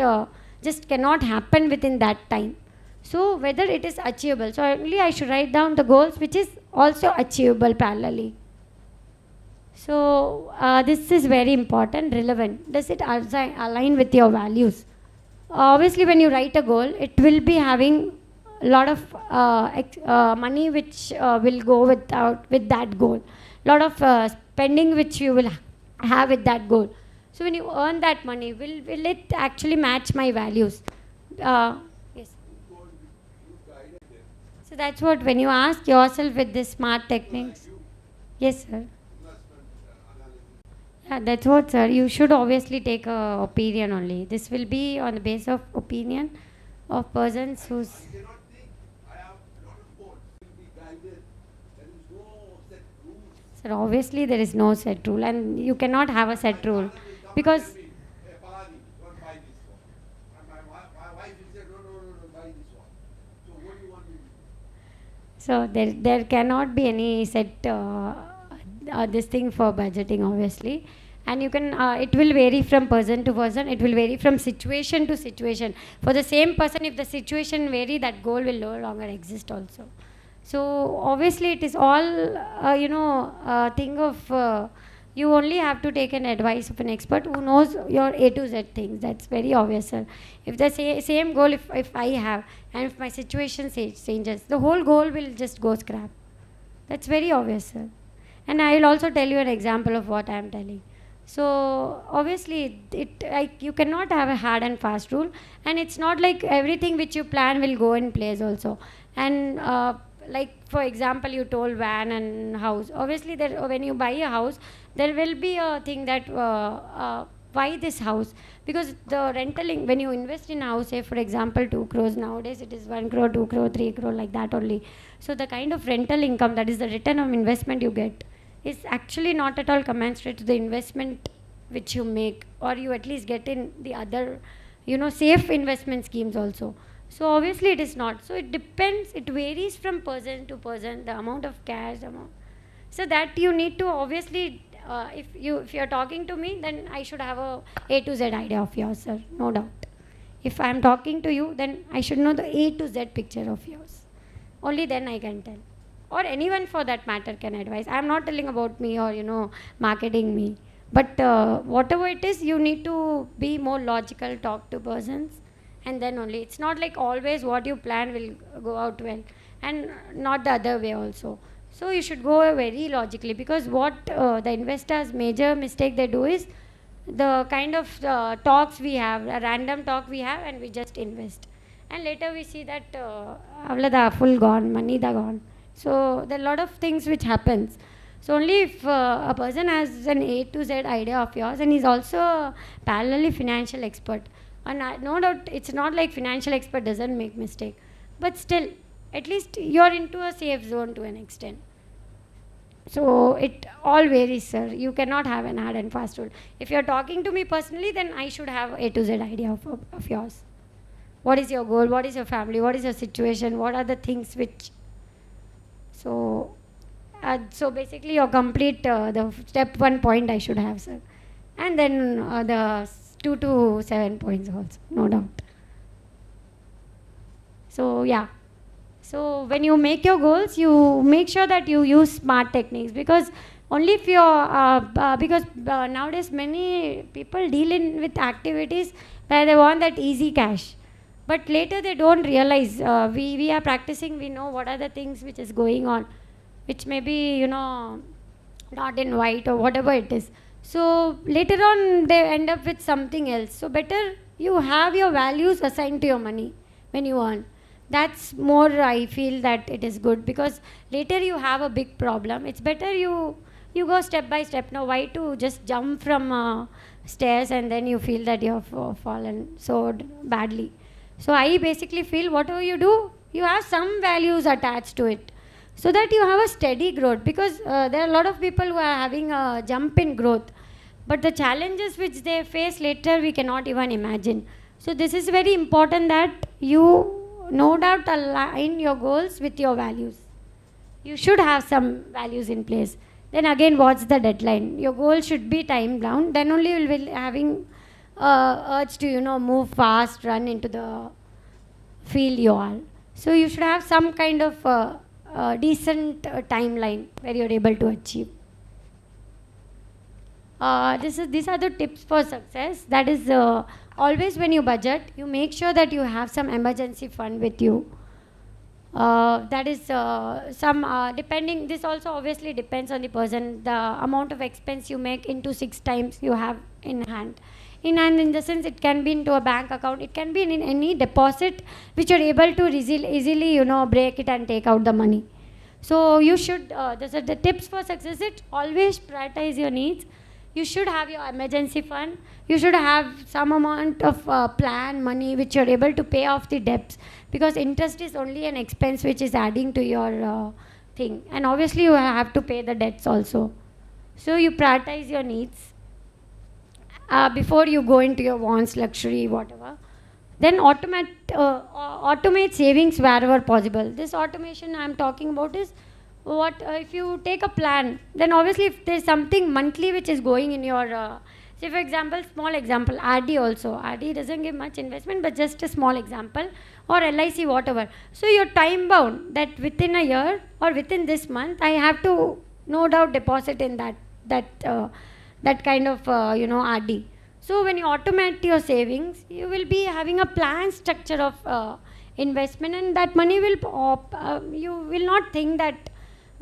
cannot happen within that time. So whether it is achievable. So only I should write down the goals which is also achievable parallelly. So this is very important, relevant. Does it align with your values? Obviously, when you write a goal, it will be having a lot of money which will go with that goal. Lot of spending which you will have with that goal. So when you earn that money, will it actually match my values? Yes. So that's what when you ask yourself with this SMART techniques. Yes, sir. Yeah, that's what, sir. You should obviously take a opinion only. This will be on the basis of opinion of persons who's. I cannot think. I have a lot of goals. Will be guided. There is no set rules. Sir, obviously there is no set rule, and you cannot have a set rule because. Hey, Palani, don't buy this one. And my wife will say, no, buy this one. So what do you want me to do? So there cannot be any set this thing for budgeting, obviously. And you can it will vary from person to person, it will vary from situation to situation. For the same person, if the situation vary, that goal will no longer exist also. So obviously it is all thing of you only have to take an advice of an expert who knows your A to Z things. That's very obvious, sir. If the same goal, if I have, and if my situation changes, the whole goal will just go scrap. That's very obvious, sir. And I will also tell you an example of what I am telling. So obviously, you cannot have a hard and fast rule, and it's not like everything which you plan will go in place also. And like for example, you told van and house. Obviously, when you buy a house, there will be a thing that why this house, because the rental when you invest in a house, say for example 2 crores, nowadays it is 1 crore, 2 crore, 3 crore, like that only. So the kind of rental income, that is the return of investment you get, is actually not at all commensurate to the investment which you make, or you at least get in the other safe investment schemes also. So obviously it is not. So it depends, it varies from person to person, the amount of cash amount. So that you need to obviously if you're talking to me, then I should have A to Z idea of yours, sir, no doubt. If I'm talking to you, then I should know the A to Z picture of yours. Only then I can tell. Or anyone for that matter can advise. I'm not telling about me or marketing me. But whatever it is, you need to be more logical, talk to persons, and then only. It's not like always what you plan will go out well, and not the other way also. So you should go very logically, because what the investors' major mistake they do is the kind of talks we have, a random talk we have, and we just invest. And later we see that avlada full gone, money da gone. So there are a lot of things which happens. So only if a person has an A to Z idea of yours, and he's also parallelly financial expert. And no doubt, it's not like financial expert doesn't make mistake, but still, at least you're into a safe zone to an extent. So it all varies, sir. You cannot have an hard and fast rule. If you're talking to me personally, then I should have A to Z idea of yours. What is your goal? What is your family? What is your situation? What are the things which... So basically your complete, the step 1 point I should have, sir. And then the 2 to 7 points also, no doubt. So yeah. So when you make your goals, you make sure that you use smart techniques, because only if you're, because nowadays many people deal with activities where they want that easy cash. But later they don't realize, we are practicing, we know what are the things which is going on, which may be, not in white or whatever it is. So later on they end up with something else. So better you have your values assigned to your money when you earn. That's more, I feel that it is good, because later you have a big problem. It's better you go step by step. Now why to just jump from stairs and then you feel that you have fallen so badly. So I basically feel whatever you do, you have some values attached to it, so that you have a steady growth, because there are a lot of people who are having a jump in growth, but the challenges which they face later we cannot even imagine. So this is very important, that you no doubt align your goals with your values. You should have some values in place. Then again, what's the deadline? Your goal should be time bound. Then only you will be having urge to move fast, run into the field you are. So you should have some kind of decent timeline where you're able to achieve. These are the tips for success. That is, always when you budget, you make sure that you have some emergency fund with you. That is depending. This also obviously depends on the person. The amount of expense you make into 6 times you have in hand. In the sense, it can be into a bank account. It can be in any deposit which you're able to easily break it and take out the money. So you should. Those are the tips for success. It always prioritize your needs. You should have your emergency fund. You should have some amount of plan money which you're able to pay off the debts, because interest is only an expense which is adding to your thing. And obviously you have to pay the debts also. So you prioritize your needs before you go into your wants, luxury, whatever. Then automate savings wherever possible. This automation I'm talking about is what if you take a plan, then obviously if there's something monthly which is going in your say for example, small example, RD also. RD doesn't give much investment, but just a small example, or LIC, whatever. So you're time bound that within a year or within this month, I have to no doubt deposit in that kind of RD. So when you automate your savings, you will be having a plan structure of investment, and that money will you will not think that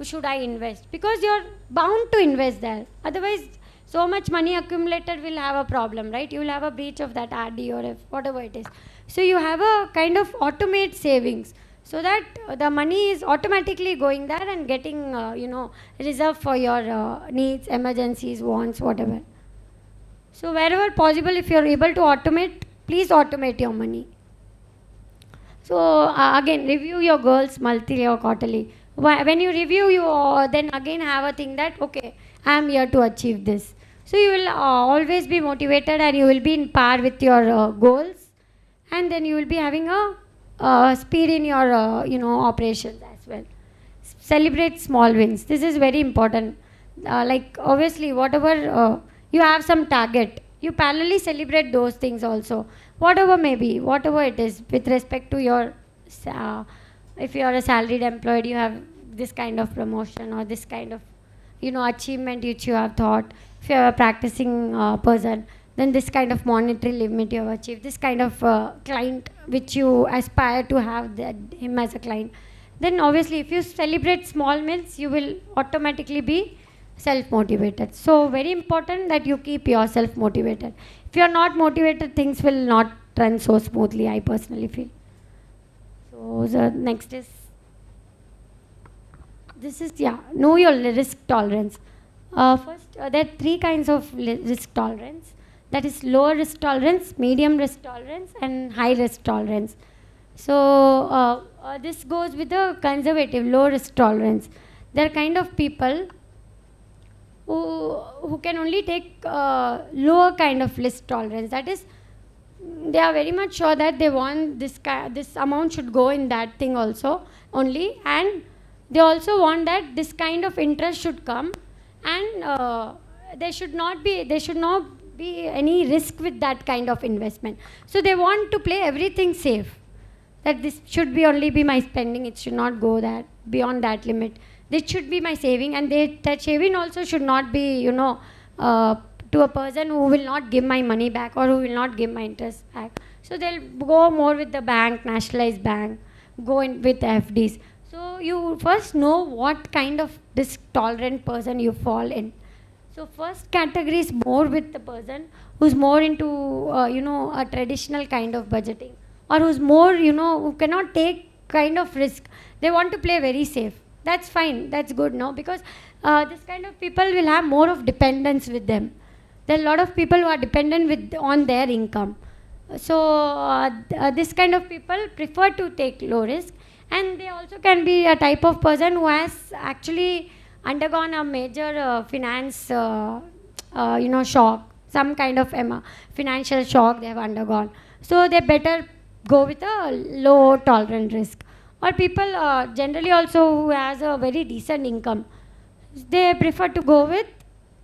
should I invest, because you're bound to invest there. Otherwise, so much money accumulated will have a problem, right? You will have a breach of that RD or if whatever it is. So you have a kind of automate savings, so that the money is automatically going there and getting reserved for your needs, emergencies, wants, whatever. So wherever possible, if you're able to automate, please automate your money. So again, review your goals monthly or quarterly. When you review, you then again have a thing that, okay, I am here to achieve this. So you will always be motivated, and you will be in par with your goals, and then you will be having a speed in your operations as well. Celebrate small wins. This is very important. Like obviously, whatever you have some target, you parallelly celebrate those things also. Whatever may be, whatever it is, with respect to your, if you are a salaried employee, you have this kind of promotion or this kind of achievement which you have thought. If you are a practicing person, then this kind of monetary limit you have achieved, this kind of client which you aspire to have him as a client. Then obviously if you celebrate small wins, you will automatically be self-motivated. So very important that you keep yourself motivated. If you are not motivated, things will not run so smoothly, I personally feel. So the next is, this is, know your risk tolerance. First, there are three kinds of risk tolerance. That is low risk tolerance, medium risk tolerance, and high risk tolerance. So this goes with the conservative, low risk tolerance. There are kind of people who can only take lower kind of risk tolerance. That is, they are very much sure that they want this amount should go in that thing also only, and they also want that this kind of interest should come, and there should not be any risk with that kind of investment. So they want to play everything safe, that this should be only be my spending, it should not go that beyond that limit. This should be my saving, and that saving also should not be to a person who will not give my money back or who will not give my interest back. So they'll go more with the bank, nationalized bank, go in with FDs. So you first know what kind of risk tolerant person you fall in. So first category is more with the person who's more into a traditional kind of budgeting, or who's more who cannot take kind of risk. They want to play very safe. That's fine. That's good, no? Because this kind of people will have more of dependence with them. There are a lot of people who are dependent on their income. So this kind of people prefer to take low risk, and they also can be a type of person who has actually undergone a major finance shock, some kind of financial shock they have undergone. So they better go with a low tolerant risk. Or people generally also who has a very decent income, they prefer to go with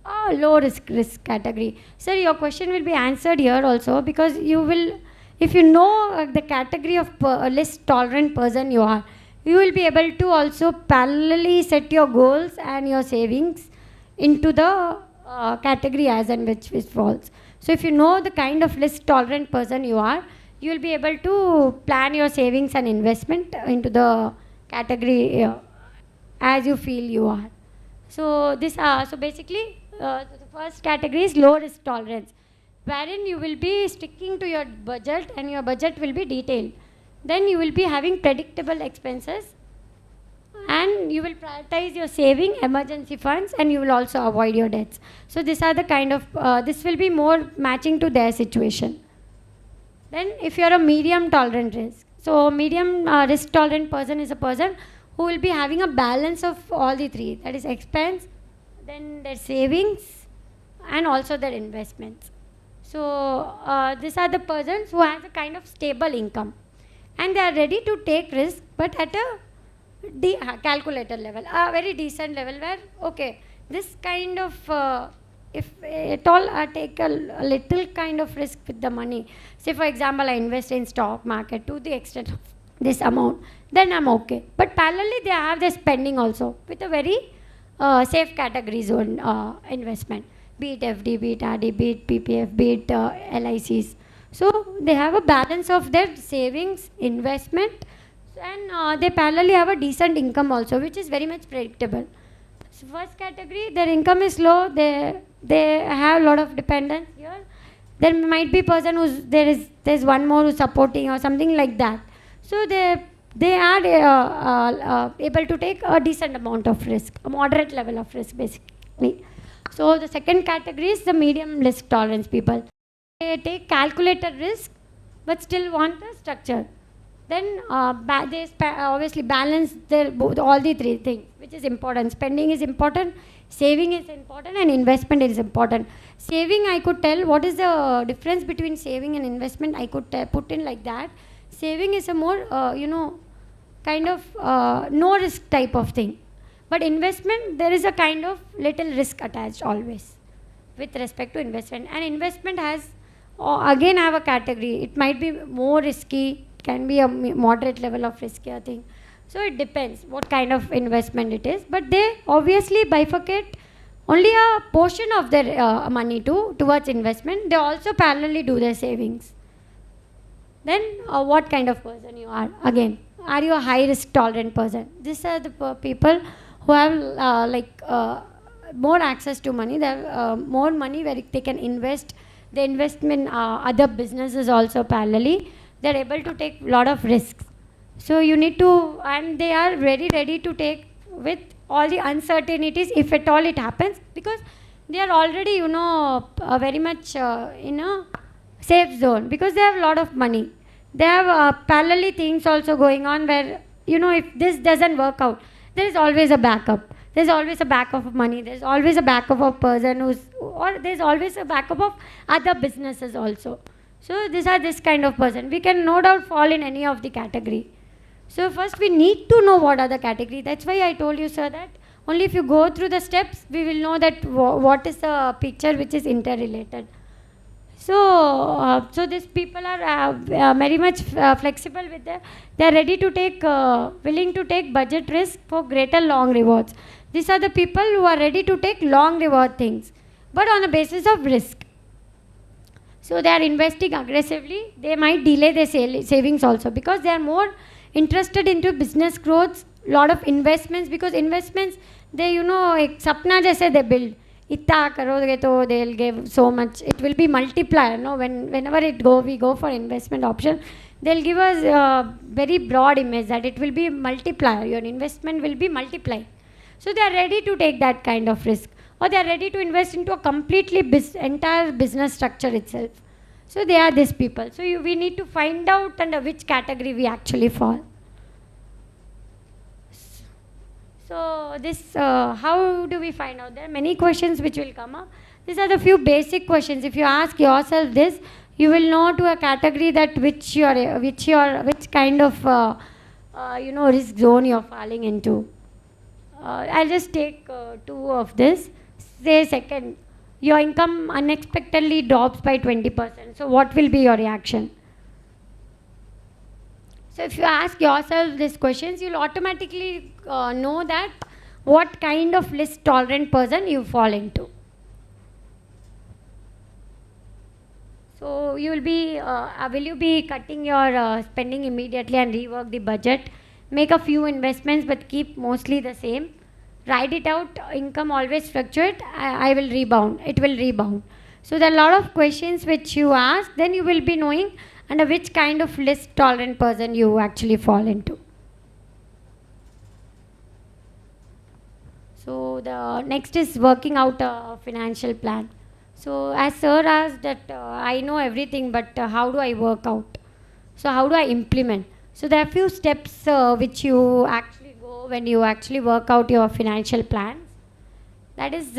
a low risk category. Sir, your question will be answered here also, because you will, if you know the category of risk tolerant person you are, you will be able to also parallelly set your goals and your savings into the category as and which falls. So if you know the kind of risk tolerant person you are, you will be able to plan your savings and investment into the category as you feel you are. So this, so basically, the first category is low risk tolerance, wherein you will be sticking to your budget, and your budget will be detailed. Then you will be having predictable expenses, and you will prioritize your saving, emergency funds, and you will also avoid your debts. So these are the kind of, this will be more matching to their situation. Then if you are a medium tolerant risk, so medium risk tolerant person is a person who will be having a balance of all the three, that is expense, then their savings, and also their investments. So these are the persons who has a kind of stable income, and they are ready to take risk, but at a calculated level, a very decent level, where okay, this kind of if at all I take a little kind of risk with the money, say for example I invest in stock market to the extent of this amount, then I'm okay. But parallelly they have their spending also with a very safe category zone investment, be it FD, be it RD, be it PPF, be it LICs. So they have a balance of their savings, investment, and they parallelly have a decent income also, which is very much predictable. So first category, their income is low. They have a lot of dependence here. There might be person who's there's one more who's supporting or something like that. So they are able to take a decent amount of risk, a moderate level of risk basically. So the second category is the medium risk tolerance people. They take calculated risk, but still want the structure. Then they obviously balance all the three things, which is important. Spending is important, saving is important, and investment is important. Saving, I could tell what is the difference between saving and investment. I could put in like that. Saving is a more, kind of no risk type of thing. But investment, there is a kind of little risk attached always with respect to investment. And investment has, again, have a category. It might be more risky, can be a moderate level of riskier thing. So it depends what kind of investment it is. But they obviously bifurcate only a portion of their money towards investment. They also parallelly do their savings. Then what kind of person you are? Again, are you a high risk tolerant person? These are the people who have more access to money. They have more money where they can invest. They invest in other businesses also parallelly. They're able to take a lot of risks. So you need to, and they are very ready to take with all the uncertainties if at all it happens, because they are already, very much in a safe zone, because they have a lot of money. They have parallelly things also going on where, if this doesn't work out, there is always a backup. There's always a backup of money. There's always a backup of person or there's always a backup of other businesses also. So these are this kind of person. We can no doubt fall in any of the category. So first we need to know what are the category. That's why I told you, sir, that only if you go through the steps, we will know that what is the picture which is interrelated. So, so these people are very much flexible with they are ready to take, willing to take budget risk for greater long rewards. These are the people who are ready to take long reward things, but on the basis of risk. So they are investing aggressively. They might delay their savings also, because they are more interested into business growth, lot of investments, because investments, they, ek sapna jaise they build. Itta karoge to they'll give so much. It will be multiplier. No, whenever we go for investment option, they'll give us a very broad image that it will be multiplier. Your investment will be multiplied. So they are ready to take that kind of risk, or they are ready to invest into a completely entire business structure itself. So they are these people. So we need to find out under which category we actually fall. So this, how do we find out? There are many questions which will come up. These are the few basic questions. If you ask yourself this, you will know to a category that which kind of risk zone you're falling into. I'll just take two of this. Say second, your income unexpectedly drops by 20%. So what will be your reaction? So if you ask yourself these questions, you'll automatically know that what kind of risk tolerant person you fall into. So will you be cutting your spending immediately and rework the budget? Make a few investments but keep mostly the same. Write it out, income always fluctuate, I will rebound, it will rebound. So there are a lot of questions which you ask, then you will be knowing under which kind of risk tolerant person you actually fall into. So the next is working out a financial plan. So as sir asked that I know everything, but how do I work out? So how do I implement? So there are few steps which you actually go when you actually work out your financial plans. That is,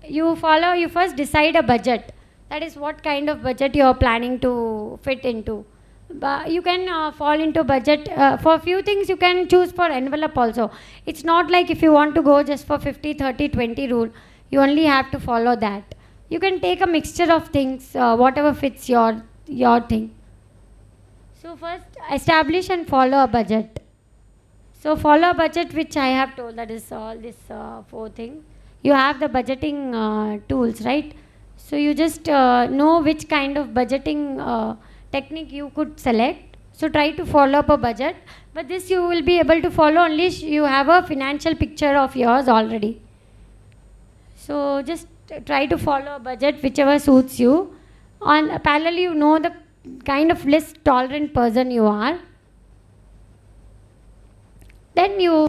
you first decide a budget. That is what kind of budget you are planning to fit into. But you can fall into budget for few things. You can choose for envelope also. It's not like if you want to go just for 50, 30, 20 rule, you only have to follow that. You can take a mixture of things, whatever fits your thing. So first, establish and follow a budget. So follow a budget, which I have told, that is all this four things. You have the budgeting tools, right? So you just know which kind of budgeting technique you could select. So try to follow up a budget, but this you will be able to follow only you have a financial picture of yours already. So just try to follow a budget whichever suits you. On parallel, you know the kind of risk tolerant person you are. Then you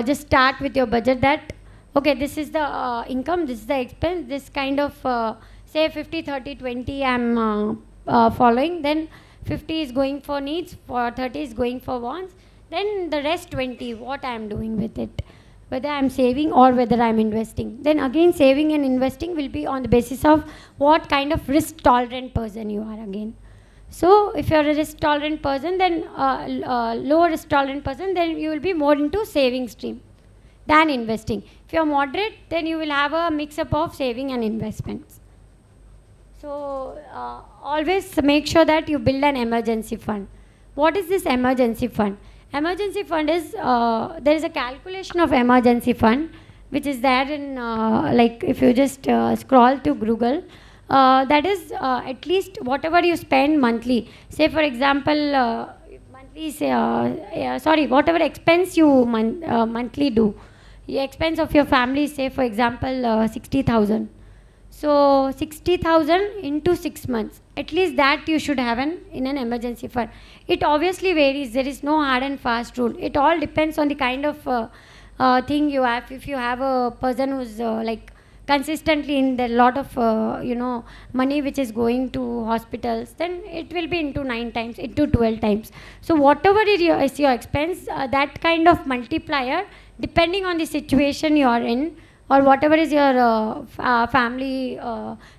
just start with your budget that, okay, this is the income, this is the expense, this kind of, say 50, 30, 20 I'm following. Then 50 is going for needs, for 30 is going for wants. Then the rest 20, what I am doing with it, whether I am saving or whether I am investing. Then again, saving and investing will be on the basis of what kind of risk tolerant person you are again. So if you are a risk tolerant person, then low risk tolerant person, then you will be more into saving stream than investing. If you are moderate, then you will have a mix up of saving and investments. So always make sure that you build an emergency fund. What is this emergency fund? Emergency fund is, there is a calculation of emergency fund which is there in, like if you just scroll to Google, that is at least whatever you spend monthly. Say for example, monthly, say, whatever expense you monthly do. The expense of your family, say for example 60,000. So 60,000 into 6 months. At least that you should have in an emergency fund. It obviously varies. There is no hard and fast rule. It all depends on the kind of thing you have. If you have a person who's like consistently in the lot of money which is going to hospitals, then it will be into 9 times, into 12 times. So whatever is your expense, that kind of multiplier, depending on the situation you are in, or whatever is your family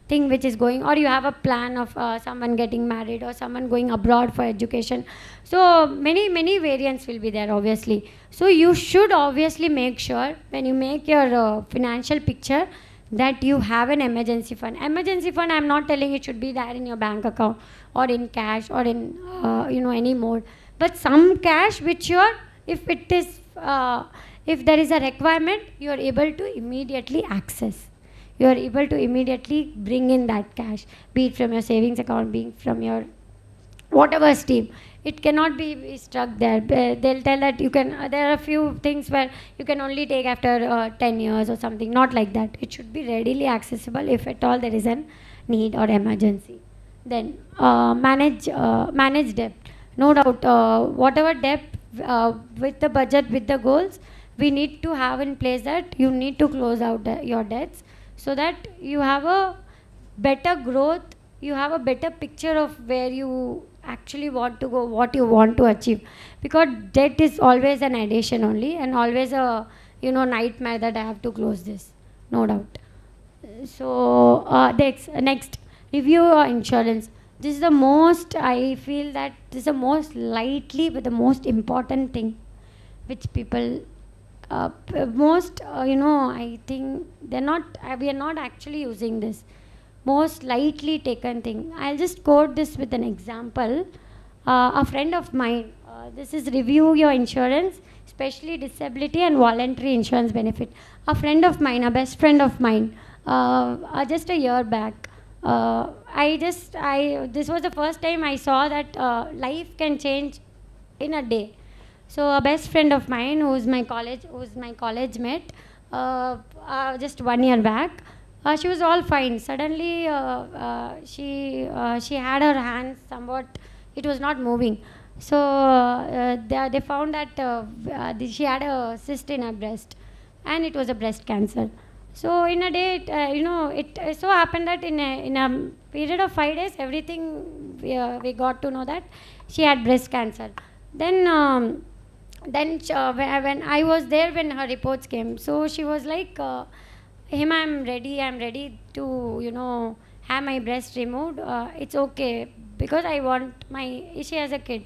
thing which is going, or you have a plan of someone getting married or someone going abroad for education. So many variants will be there obviously. So you should obviously make sure when you make your financial picture that you have an emergency fund. Emergency fund, I'm not telling it should be there in your bank account or in cash or in any mode, but some cash which if it is if there is a requirement, you are able to immediately access. You are able to immediately bring in that cash, be it from your savings account, be it from your whatever stream. It cannot be stuck there. They'll tell that you can, there are a few things where you can only take after 10 years or something. Not like that. It should be readily accessible if at all there is a need or emergency. Then manage debt. No doubt, whatever debt with the budget, with the goals, we need to have in place that you need to close out your debts so that you have a better growth, you have a better picture of where you actually want to go, what you want to achieve. Because debt is always an addition only and always a nightmare that I have to close this, no doubt. So next, review your insurance. This is the most, I feel that this is the most lightly but the most important thing which people I think we are not actually using this. Most lightly taken thing. I'll just quote this with an example. A friend of mine, this is review your insurance, especially disability and voluntary insurance benefit. A friend of mine, a best friend of mine, just a year back, this was the first time I saw that life can change in a day. So a best friend of mine who's my college mate, just 1 year back, she was all fine. Suddenly she had her hands somewhat, it was not moving. So they found that she had a cyst in her breast and it was a breast cancer. So in a day, it so happened that in a period of 5 days, everything we got to know that she had breast cancer. Then when I was there when her reports came, so she was like, Hema, I'm ready to, have my breast removed, it's okay because I want my, she has a kid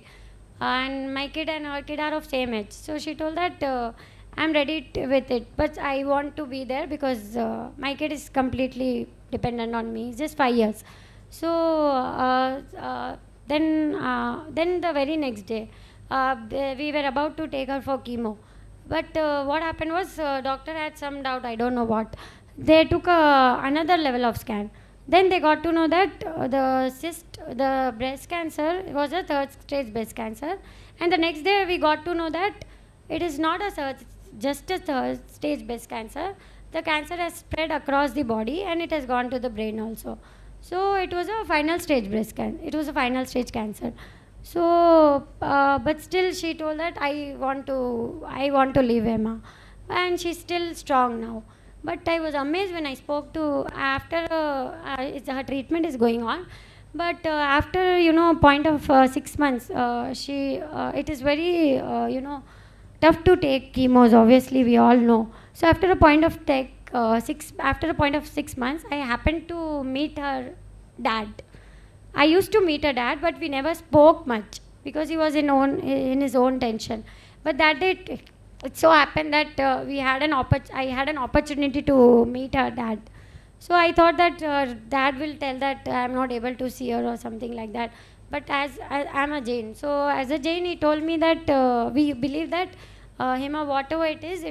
and my kid and her kid are of same age. So she told that I'm ready with it, but I want to be there because my kid is completely dependent on me. It's just 5 years. So then the very next day, we were about to take her for chemo. But what happened was, doctor had some doubt, I don't know what. They took another level of scan. Then they got to know that the breast cancer was a third stage breast cancer. And the next day we got to know that it is not just a third stage breast cancer. The cancer has spread across the body and it has gone to the brain also. So it was a final stage breast cancer. It was a final stage cancer. So, but still she told that I want to leave Hema, and she's still strong now. But I was amazed when I spoke to after her treatment is going on. But after point of 6 months, she it is very tough to take chemos. Obviously, we all know. So after a point of 6 months, I happened to meet her dad. I used to meet her dad, but we never spoke much because he was in his own tension. But that day, it so happened that I had an opportunity to meet her dad. So I thought that dad will tell that I am not able to see her or something like that. But as I am a Jain, so as a Jain, he told me that we believe that Hema, whatever it is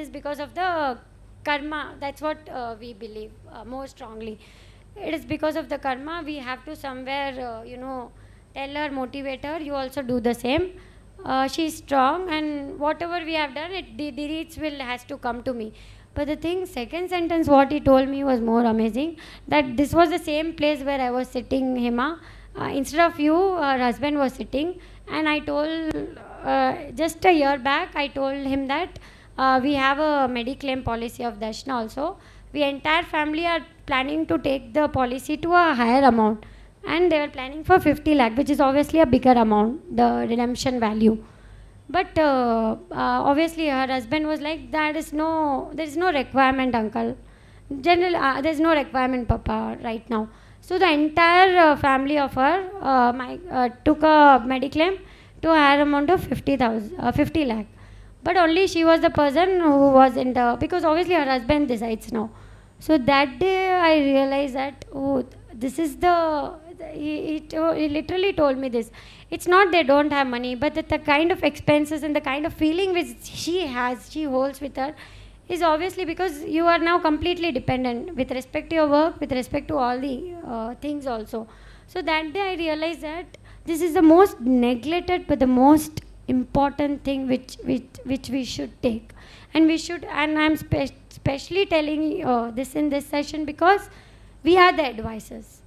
because of the karma. That's what we believe more strongly. It is because of the karma. We have to somewhere tell her, motivate her, you also do the same. She's strong, and whatever we have done, the reach has to come to me. But the thing, second sentence, what he told me was more amazing. That this was the same place where I was sitting, Hema. Instead of you, her husband was sitting, and I told just a year back, I told him that we have a Mediclaim policy of Darshana also. We entire family are planning to take the policy to a higher amount, and they were planning for 50 lakh, which is obviously a bigger amount, the redemption value. But obviously her husband was like, there is no requirement, uncle. There's no requirement, papa, right now. So the entire family of her took a mediclaim to a higher amount of 50 lakh. But only she was the person who was in the, because obviously her husband decides now. So that day I realized that, oh, this is he literally told me this. It's not they don't have money, but the kind of expenses and the kind of feeling which she holds with her is obviously because you are now completely dependent with respect to your work, with respect to all the things also. So that day I realized that this is the most neglected but the most important thing which we should take. And we should, and I'm especially telling this in this session because we are the advisors.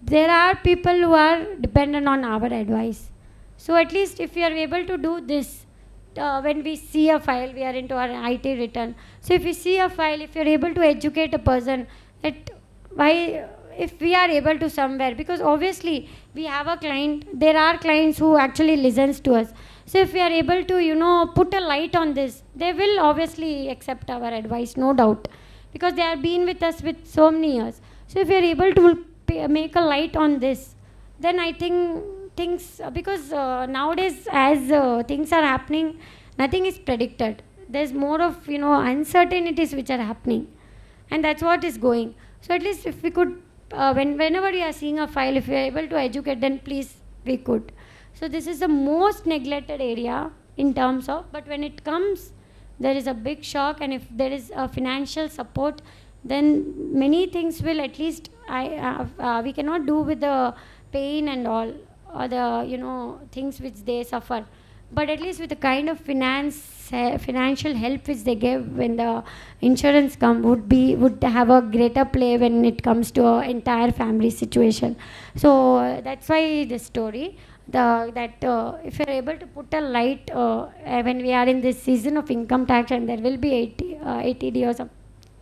There are people who are dependent on our advice. So at least if we are able to do this, when we see a file, we are into our IT return. So if we see a file, if you are able to educate a person, if we are able to somewhere, because obviously we have a client, there are clients who actually listens to us. So if we are able to, put a light on this, they will obviously accept our advice, no doubt, because they have been with us with so many years. So if we are able to make a light on this, then I think things, because nowadays as things are happening, nothing is predicted. There's more of uncertainties which are happening, and that's what is going. So at least if we could, whenever we are seeing a file, if we are able to educate, then please we could. So this is the most neglected area in terms of, but when it comes, there is a big shock, and if there is a financial support, then many things will at least we cannot do with the pain and all, or the things which they suffer. But at least with the kind of financial help which they give when the insurance would have a greater play when it comes to our entire family situation. So that's why this story, if you're able to put a light when we are in this season of income tax, and there will be 80D or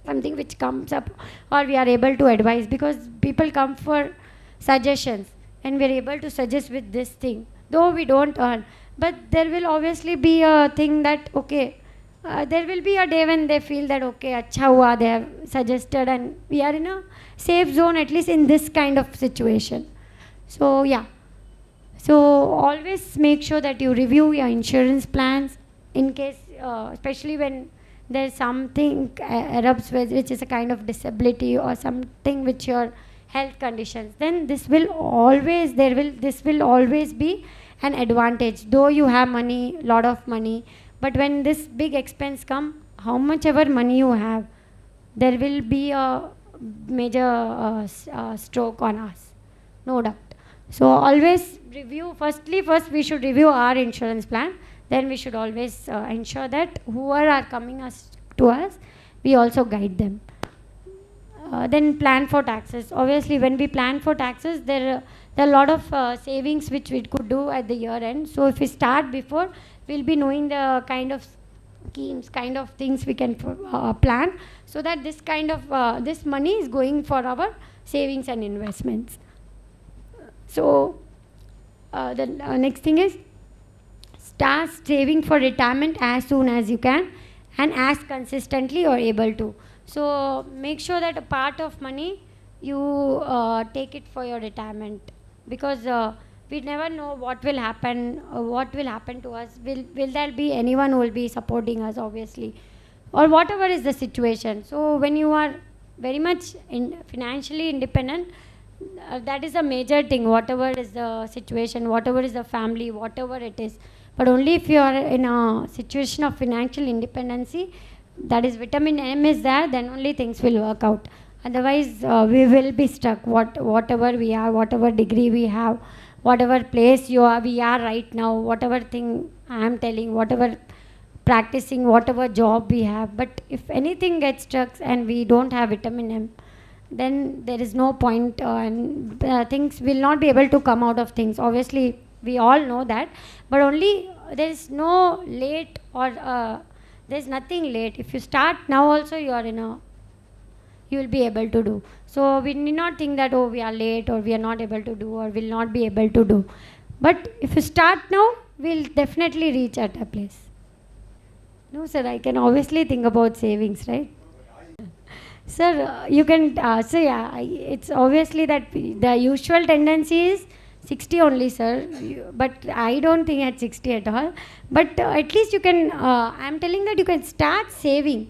something which comes up, or we are able to advise, because people come for suggestions and we are able to suggest with this thing, though we don't earn. But there will obviously be a thing that, okay, there will be a day when they feel that okay, acha hua, they have suggested, and we are in a safe zone, at least in this kind of situation. So yeah, so always make sure that you review your insurance plans in case, especially when there's something erupts with, which is a kind of disability or something which your health conditions, then this will always, this will always be an advantage. Though you have money, lot of money, but when this big expense come, how much ever money you have, there will be a major stroke on us, no doubt. So always review, first we should review our insurance plan, then we should always ensure that whoever are coming to us, we also guide them. Then plan for taxes. Obviously, when we plan for taxes, there are a lot of savings which we could do at the year end. So if we start before, we'll be knowing the kind of schemes, kind of things we can plan, so that this kind of this money is going for our savings and investments. So the next thing is, start saving for retirement as soon as you can and as consistently you're able to. So make sure that a part of money you take it for your retirement, because we never know what will happen to us. Will there be anyone who will be supporting us, obviously, or whatever is the situation. So when you are very much financially independent, that is a major thing, whatever is the situation, whatever is the family, whatever it is. But only if you are in a situation of financial independency, that is vitamin M is there, then only things will work out. Otherwise, we will be stuck. Whatever we are, whatever degree we have, whatever place we are right now, whatever thing I am telling, whatever practicing, whatever job we have. But if anything gets stuck and we don't have vitamin M, then there is no point, and things will not be able to come out of things. Obviously, we all know that, but only there is no late, or there is nothing late. If you start now also, you will be able to do. So we need not think that, oh, we are late, or we are not able to do, or will not be able to do. But if you start now, we'll definitely reach at a place. No, sir, I can obviously think about savings, right? Sir, you can, so yeah, it's obviously that the usual tendency is 60 only, sir, but I don't think at 60 at all. But at least you can, I'm telling that you can start saving.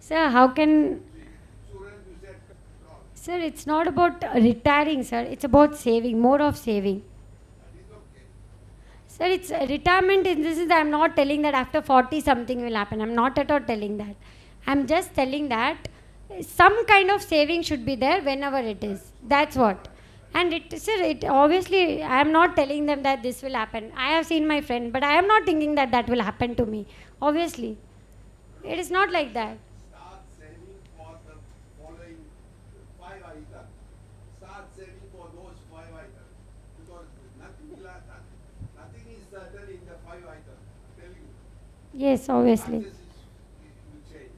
Sir, how can, sir, it's not about retiring, sir, it's about saving, more of saving. Sir, it's retirement. This is, I'm not telling that after 40 something will happen. I'm not at all telling that. I'm just telling that some kind of saving should be there whenever it is. That's what. And it obviously, I am not telling them that this will happen. I have seen my friend, but I am not thinking that that will happen to me. Obviously, it is not like that. Start saving for the following 5 items. Start saving for those 5 items. Because nothing is certain in the 5 items. I'm telling you. Yes, obviously. Chances will change.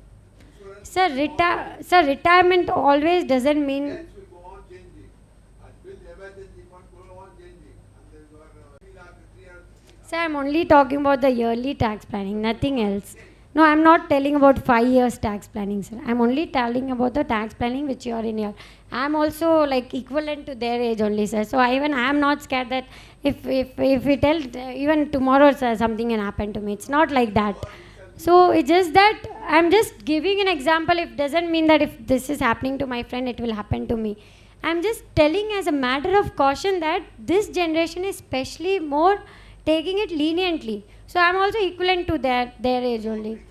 Sir, retirement always doesn't mean. Plans will go on changing. Until the emergency fund will go on changing. And then you are 300. Sir, I'm only talking about the yearly tax planning, nothing else. No, I'm not telling about 5 years tax planning, sir. I'm only telling about the tax planning which you are in your. I'm also like equivalent to their age only, sir. So even I am not scared that if we tell even tomorrow, sir, something can happen to me. It's not like that. So it's just that I'm just giving an example. It doesn't mean that if this is happening to my friend, it will happen to me. I'm just telling as a matter of caution that this generation is especially more taking it leniently. So I'm also equivalent to their age only.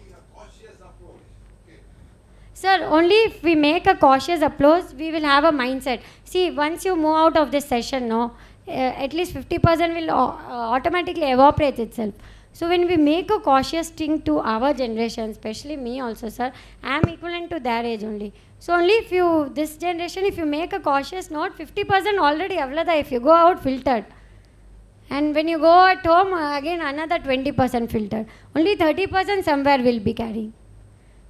Sir, only if we make a cautious approach, we will have a mindset. See, once you move out of this session, no, at least 50% will automatically evaporate itself. So when we make a cautious thing to our generation, especially me also, sir, I am equivalent to their age only. So only if you, this generation, if you make a cautious note, 50% already avlada if you go out filtered. And when you go at home, again another 20% filtered. Only 30% somewhere will be carrying.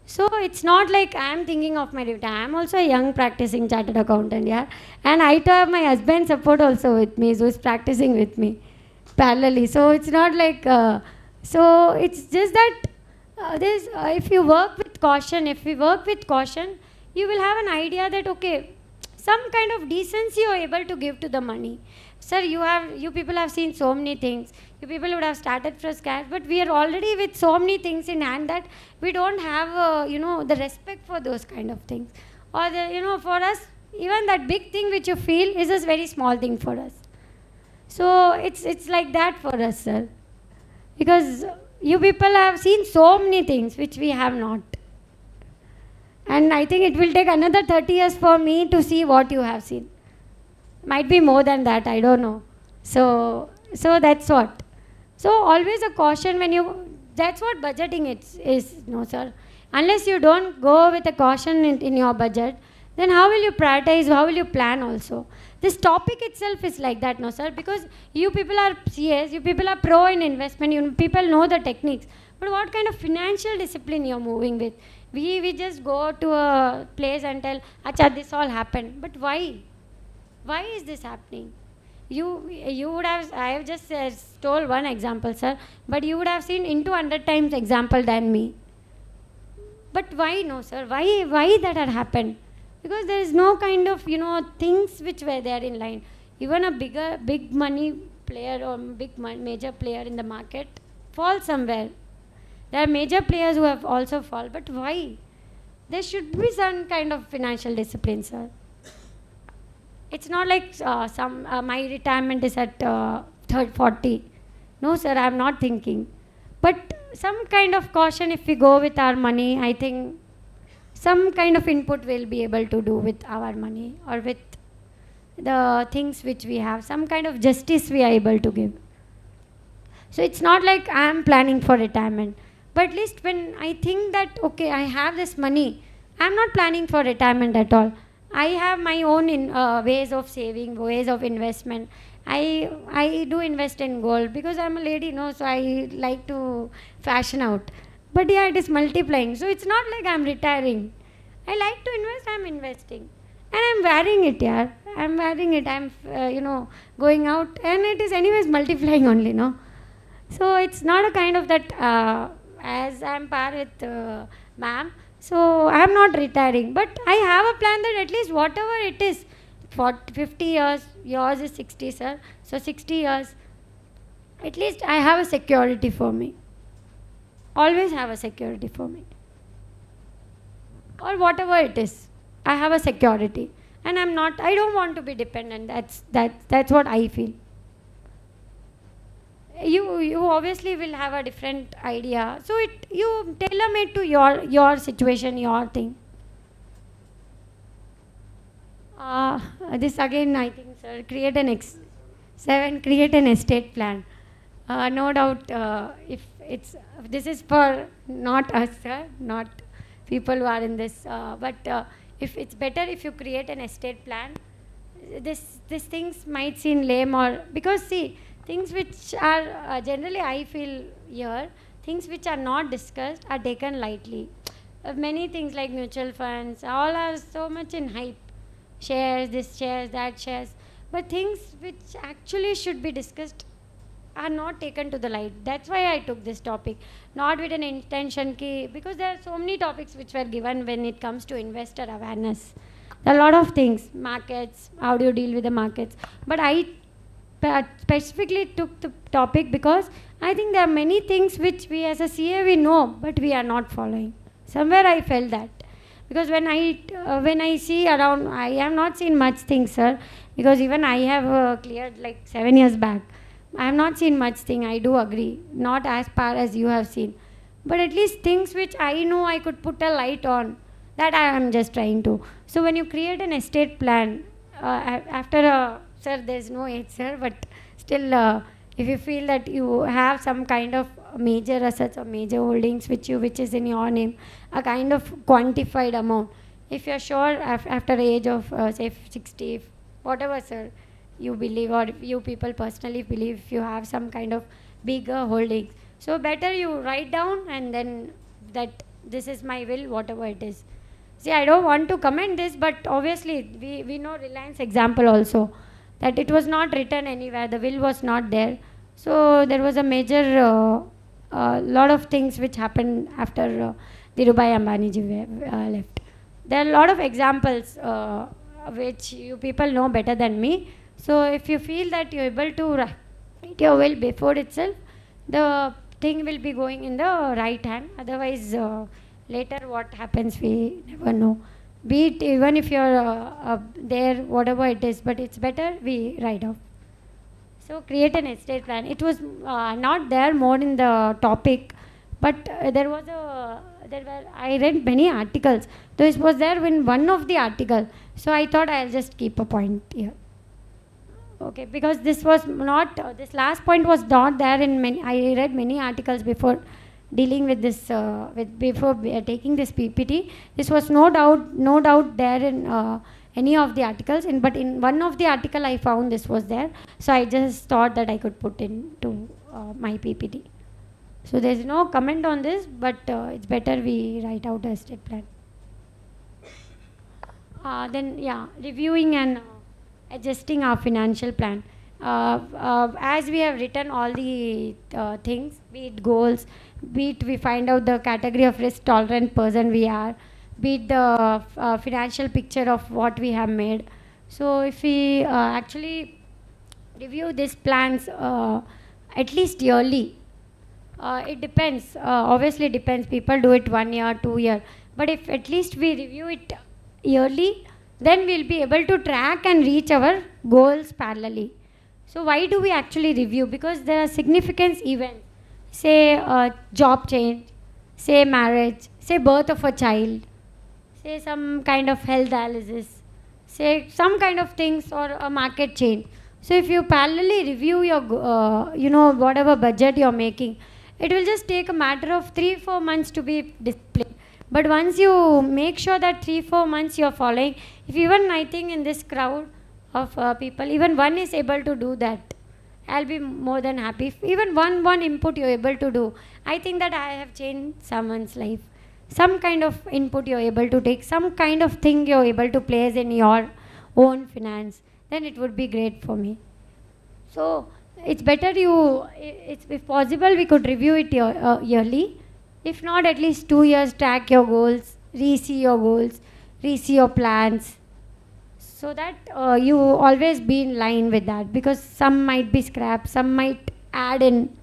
So it's not like I am thinking of my retirement. I am also a young practicing chartered accountant, yeah. And I too have my husband's support also with me, who is practicing with me parallelly. So it's not like So it's just that if you work with caution, if we work with caution, you will have an idea that okay, some kind of decency you are able to give to the money. Sir, you people have seen so many things. You people would have started from scratch, but we are already with so many things in hand that we don't have the respect for those kind of things. Or for us, even that big thing which you feel is a very small thing for us. So it's like that for us, sir. Because you people have seen so many things which we have not. And I think it will take another 30 years for me to see what you have seen. Might be more than that, I don't know. So that's what. So always a caution when that's what budgeting is, no sir. Unless you don't go with a caution in your budget, then how will you prioritize, how will you plan also? This topic itself is like that, no sir, because you people are CS, you people are pro in investment, you people know the techniques, but what kind of financial discipline you're moving with? We just go to a place and tell, acha, this all happened, but why? Why is this happening? You would have, I have just told one example, sir, but you would have seen into 100 times example than me. But why no, sir? Why that had happened? Because there is no kind of things which were there in line. Even a big money player or major player in the market falls somewhere. There are major players who have also fall, but why? There should be some kind of financial discipline, sir. It's not like my retirement is at 40. No, sir, I'm not thinking. But some kind of caution if we go with our money, I think some kind of input we'll be able to do with our money or with the things which we have. Some kind of justice we are able to give. So it's not like I'm planning for retirement. But at least when I think that, okay, I have this money, I'm not planning for retirement at all. I have my own ways of saving, ways of investment. I do invest in gold because I'm a lady, no, so I like to fashion out. But yeah, it is multiplying. So it's not like I'm retiring. I like to invest, I'm investing. And I'm wearing it, yeah. I'm wearing it. I'm, going out. And it is anyways multiplying only, no. So it's not a kind of that, as I'm par with ma'am. So I'm not retiring. But I have a plan that at least whatever it is, for 50 years, yours is 60, sir. So 60 years, at least I have a security for me. Always have a security for me. Or whatever it is, I have a security. And I don't want to be dependent. That's what I feel. You obviously will have a different idea. So you tailor made to your situation, your thing. This again, I think, sir, create an estate plan. No doubt, if this is for not us, sir, not people who are in this, but if it's better if you create an estate plan. These things might seem lame, or because see, things which are generally I feel here, things which are not discussed are taken lightly. Many things like mutual funds, all are so much in hype. Shares, this shares, that shares. But things which actually should be discussed are not taken to the light. That's why I took this topic. Not with an intention because there are so many topics which were given when it comes to investor awareness. There are a lot of things, markets, how do you deal with the markets. But I specifically took the topic because I think there are many things which we as a CA we know, but we are not following. Somewhere I felt that. Because when I see around, I have not seen much things, sir. Because even I have cleared like 7 years back. I have not seen much thing, I do agree. Not as far as you have seen. But at least things which I know I could put a light on, that I am just trying to. So when you create an estate plan, sir, there's no age, sir, but still, if you feel that you have some kind of major assets or major holdings which is in your name, a kind of quantified amount, if you're sure after age of say 60, whatever, sir, you believe, or if you people personally believe, if you have some kind of bigger holdings, so better you write down and then that this is my will, whatever it is. See, I don't want to comment this, but obviously we know Reliance example also, that it was not written anywhere, the will was not there. So there was a major a lot of things which happened after Dhirubhai Ambani ji left. There are a lot of examples which you people know better than me. So if you feel that you're able to write your will before itself, the thing will be going in the right hand. Otherwise, later what happens, we never know. Be it even if you're there, whatever it is, but it's better we write off. So create an estate plan. It was not there more in the topic, but there were, I read many articles. This was there in one of the article. So I thought I'll just keep a point here. Okay, because this was not, this last point was not there in many, I read many articles before dealing with this, before taking this PPT. This was no doubt there in any of the articles, but in one of the article I found this was there. So I just thought that I could put into my PPT. So there's no comment on this, but it's better we write out a estate plan. Then yeah, reviewing and adjusting our financial plan. As we have written all the things, be it goals, be it we find out the category of risk tolerant person we are, be it the financial picture of what we have made. So if we actually review these plans at least yearly, it depends, obviously it depends, people do it 1 year, 2 year, but if at least we review it yearly, then we'll be able to track and reach our goals parallelly. So why do we actually review? Because there are significant events, say job change, say marriage, say birth of a child, say some kind of health dialysis, say some kind of things, or a market change. So if you parallelly review your, whatever budget you're making, it will just take a matter of 3-4 months to be displayed. But once you make sure that 3-4 months you're following, if even I think in this crowd of people, even one is able to do that, I'll be more than happy. If even one input you're able to do, I think that I have changed someone's life. Some kind of input you're able to take, some kind of thing you're able to place in your own finance, then it would be great for me. So it's better if possible, we could review it yearly. If not, at least 2 years, track your goals, re-see your goals, re-see your plans, so that you always be in line with that, because some might be scrapped, some might add in,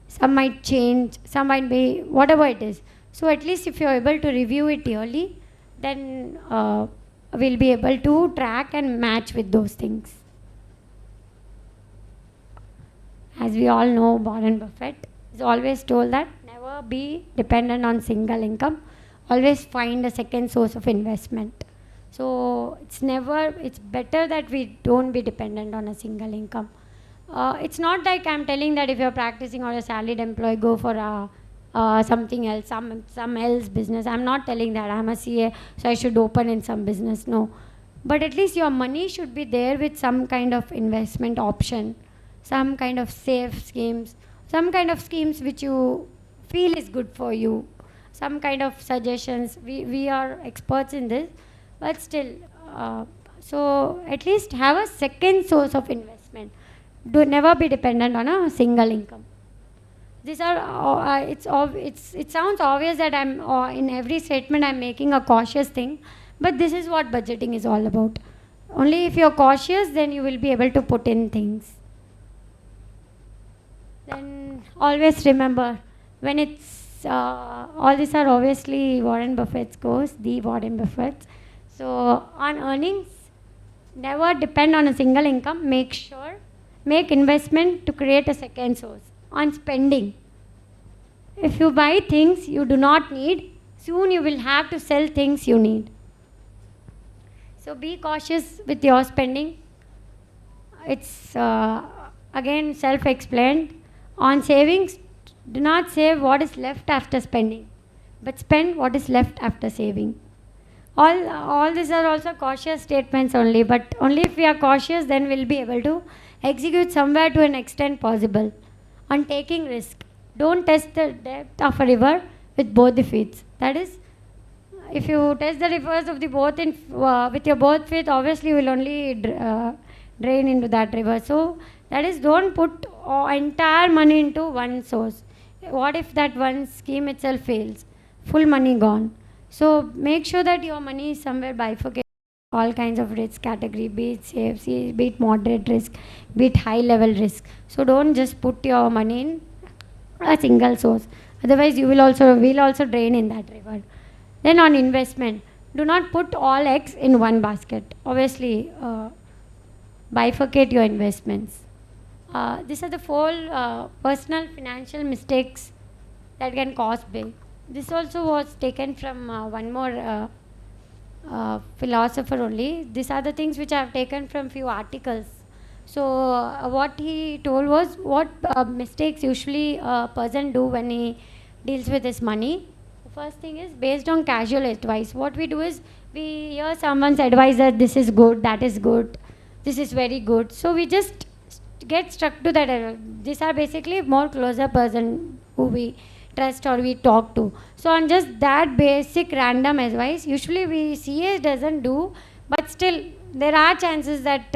some might change, some might be whatever it is. So at least if you're able to review it yearly, then we'll be able to track and match with those things. As we all know, Warren Buffett is always told that never be dependent on single income, always find a second source of investment. So it's better that we don't be dependent on a single income. It's not like I'm telling that if you're practicing or a salaried employee, go for something else, some else business. I'm not telling that. I'm a CA, so I should open in some business. No. But at least your money should be there with some kind of investment option, some kind of safe schemes, some kind of schemes which you feel is good for you, some kind of suggestions. We are experts in this, but still, so at least have a second source of investment. Do never be dependent on a single income. These are it sounds obvious that I'm in every statement I'm making a cautious thing, but this is what budgeting is all about. Only if you're cautious, then you will be able to put in things. Then always remember, when it's all these are obviously Warren Buffett's goals, the Warren Buffett's. So on earnings, never depend on a single income. Make investment to create a second source. On spending, if you buy things you do not need, soon you will have to sell things you need. So be cautious with your spending. It's again self-explained. On savings, do not save what is left after spending, but spend what is left after saving. All these are also cautious statements only, but only if we are cautious, then we'll be able to execute somewhere to an extent possible. On taking risk, don't test the depth of a river with both the feet. That is, if you test the rivers of the both with your both feet, obviously you will only drain into that river. So that is, don't put entire money into one source. what if that one scheme itself fails? Full money gone. So make sure that your money is somewhere bifurcated, all kinds of risk category, be it safe, be it moderate risk, be it high level risk. So don't just put your money in a single source. Otherwise, you will also drain in that regard. Then on investment, do not put all eggs in one basket. Obviously, bifurcate your investments. These are the four personal financial mistakes that can cause big. This also was taken from one more philosopher only. These are the things which I have taken from few articles. So what he told was what mistakes usually a person do when he deals with his money. The first thing is based on casual advice. What we do is we hear someone's advice that this is good, that is good, this is very good. So we just get stuck to that. These are basically more closer person who we trust or we talk to. So on just that basic random advice, usually we CA doesn't do, but still there are chances that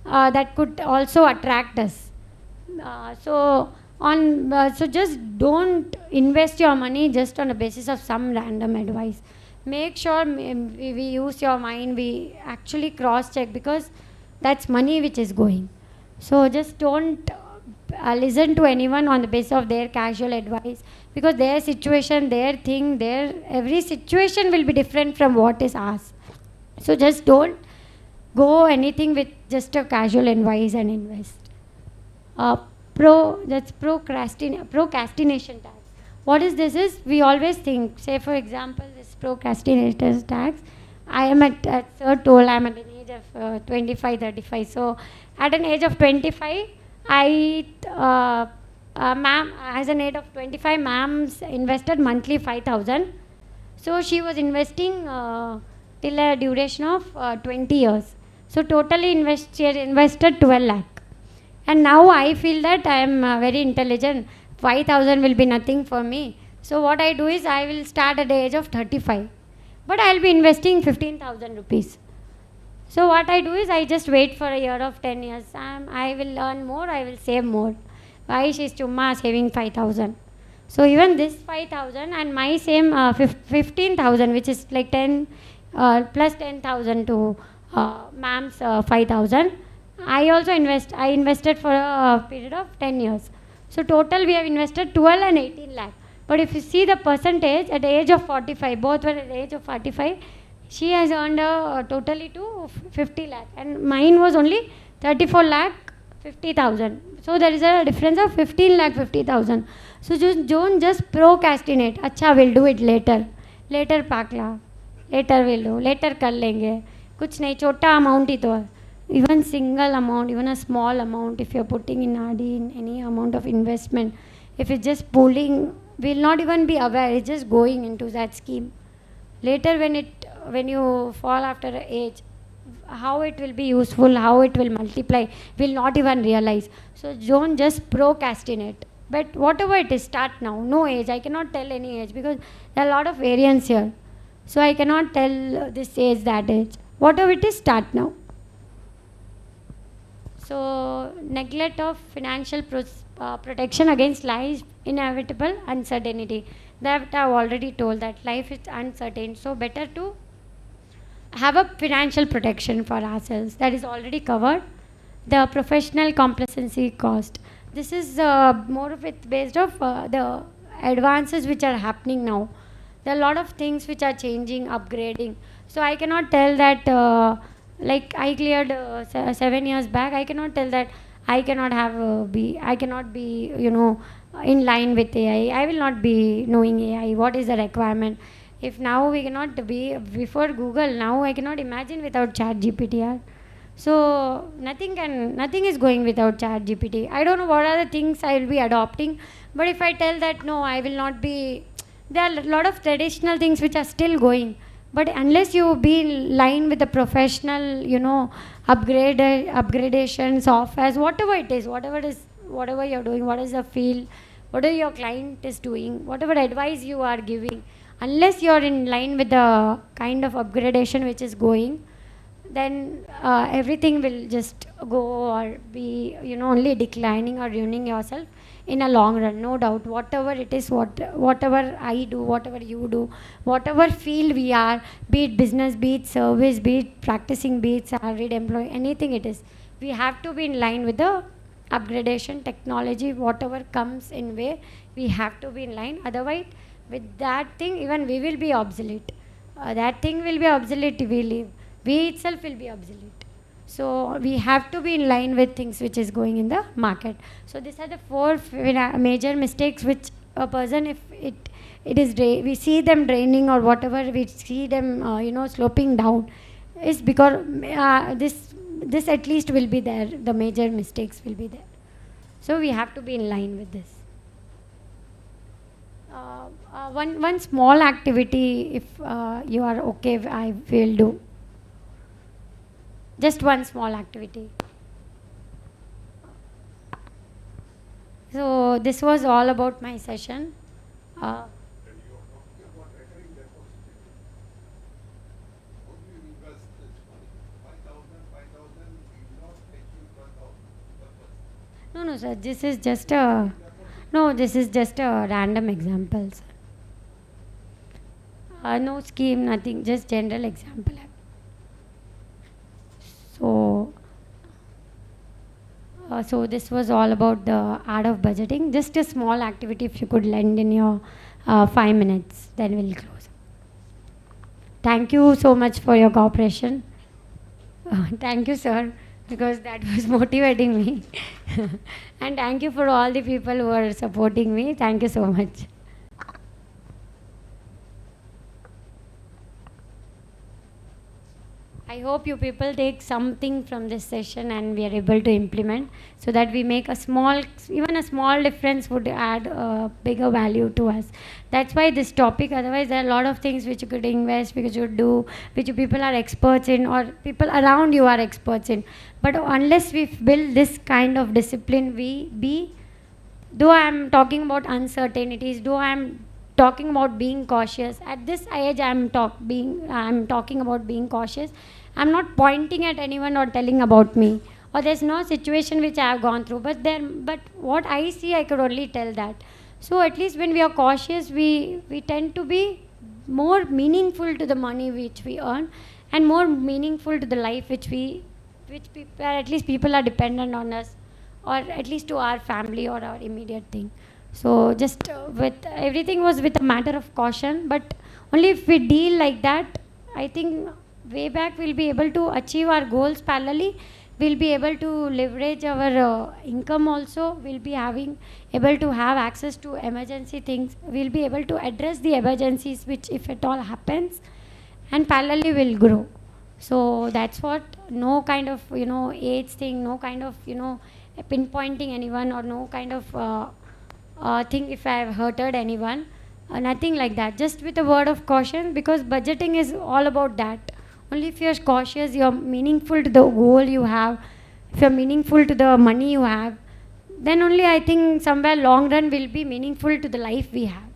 that could also attract us. So just don't invest your money just on the basis of some random advice. Make sure we use your mind, we actually cross check, because that's money which is going. So just don't listen to anyone on the basis of their casual advice, because their situation, their thing, their every situation will be different from what is ours. So just don't go anything with just a casual advice and invest. That's procrastination tax. What is this is, we always think, say for example, this procrastination tax, I am at Sir told I'm at an age of 25, 35. So at an age of 25, ma'am, as an age of 25, ma'am's invested monthly 5,000. So she was investing till a duration of 20 years. So totally she had invested 12 lakh. And now I feel that I am very intelligent. 5,000 will be nothing for me. So what I do is I will start at the age of 35. But I will be investing 15,000 rupees. So what I do is I just wait for a year of 10 years. I will earn more, I will save more. Why she's chumma saving 5,000? So even this 5,000 and my same 15,000, which is like 10 plus 10,000 to ma'am's 5,000. I also invested for a period of 10 years. So total we have invested 12 and 18 lakh. But if you see the percentage at the age of 45, both were at the age of 45, she has earned totally to 50 lakh. And mine was only 34 lakh 50,000. So there is a difference of 15 lakh 50,000. So don't just procrastinate. Acha, we'll do it later. Later pakla. Later we'll do. Later kar lenge. Kuch nahi, chota amount hi to hai. Even single amount, even a small amount, if you're putting in RD, in any amount of investment, if it's just pooling, we'll not even be aware, it's just going into that scheme. Later when you fall after an age, how it will be useful, how it will multiply, we'll not even realize. So don't just procrastinate. But whatever it is, start now. No age, I cannot tell any age, because there are a lot of variants here. So I cannot tell this age, that age. Whatever it is, start now. So neglect of financial protection against life inevitable uncertainty. That I've already told, that life is uncertain. So better to have a financial protection for ourselves. That is already covered. The professional complacency cost. This is more of it based off the advances which are happening now. There are a lot of things which are changing, upgrading. So I cannot tell that like I cleared 7 years back, I cannot tell that I cannot I cannot be, in line with AI. I will not be knowing AI. What is the requirement? If now we cannot be before Google, now I cannot imagine without Chat GPT. So nothing is going without Chat GPT. I don't know what are the things I will be adopting, but if I tell that no, I will not be. There are a lot of traditional things which are still going. But unless you be in line with the professional, upgradation, softwares, whatever it is, whatever you're doing, what is the field, whatever your client is doing, whatever advice you are giving, unless you're in line with the kind of upgradation which is going, then everything will just go or be, only declining or ruining yourself. in a long run, no doubt. Whatever it is, whatever I do, whatever you do, whatever field we are, be it business, be it service, be it practicing, be it salaried employee, anything it is, we have to be in line with the upgradation technology, whatever comes in way, we have to be in line. Otherwise, with that thing, even we will be obsolete. That thing will be obsolete, we leave. We itself will be obsolete. So we have to be in line with things which is going in the market. So these are the four major mistakes which a person, if it is we see them draining or whatever, we see them sloping down, is because this at least will be there. The major mistakes will be there. So we have to be in line with this. One small activity, if you are okay, I will do. Just one small activity. So this was all about my session. No, sir. This is just a random example, sir. No scheme, nothing. Just general example. So this was all about the art of budgeting. Just a small activity, if you could lend in your 5 minutes, then we'll close. Thank you so much for your cooperation. Thank you, sir, because that was motivating me. And thank you for all the people who are supporting me. Thank you so much. I hope you people take something from this session and we are able to implement, so that we make even a small difference would add a bigger value to us. That's why this topic, otherwise there are a lot of things which you could invest, which you do, which you people are experts in, or people around you are experts in. But unless we build this kind of discipline, though I am talking about uncertainties, though I am talking about being cautious, at this age I am talking about being cautious. I'm not pointing at anyone or telling about me, or there's no situation which I have gone through, but what I see, I could only tell that. So at least when we are cautious, we tend to be more meaningful to the money which we earn, and more meaningful to the life which people, at least people are dependent on us, or at least to our family or our immediate thing. So just with everything was with a matter of caution, but only if we deal like that, I think way back we'll be able to achieve our goals parallelly. We'll be able to leverage our income also. We'll be able to have access to emergency things. We'll be able to address the emergencies which, if it all happens, and parallelly will grow. So that's what, no kind of age thing, no kind of pinpointing anyone, or no kind of thing if I have hurted anyone, nothing like that. Just with a word of caution, because budgeting is all about that. Only if you're cautious, you're meaningful to the goal you have, if you're meaningful to the money you have, then only I think somewhere long run will be meaningful to the life we have.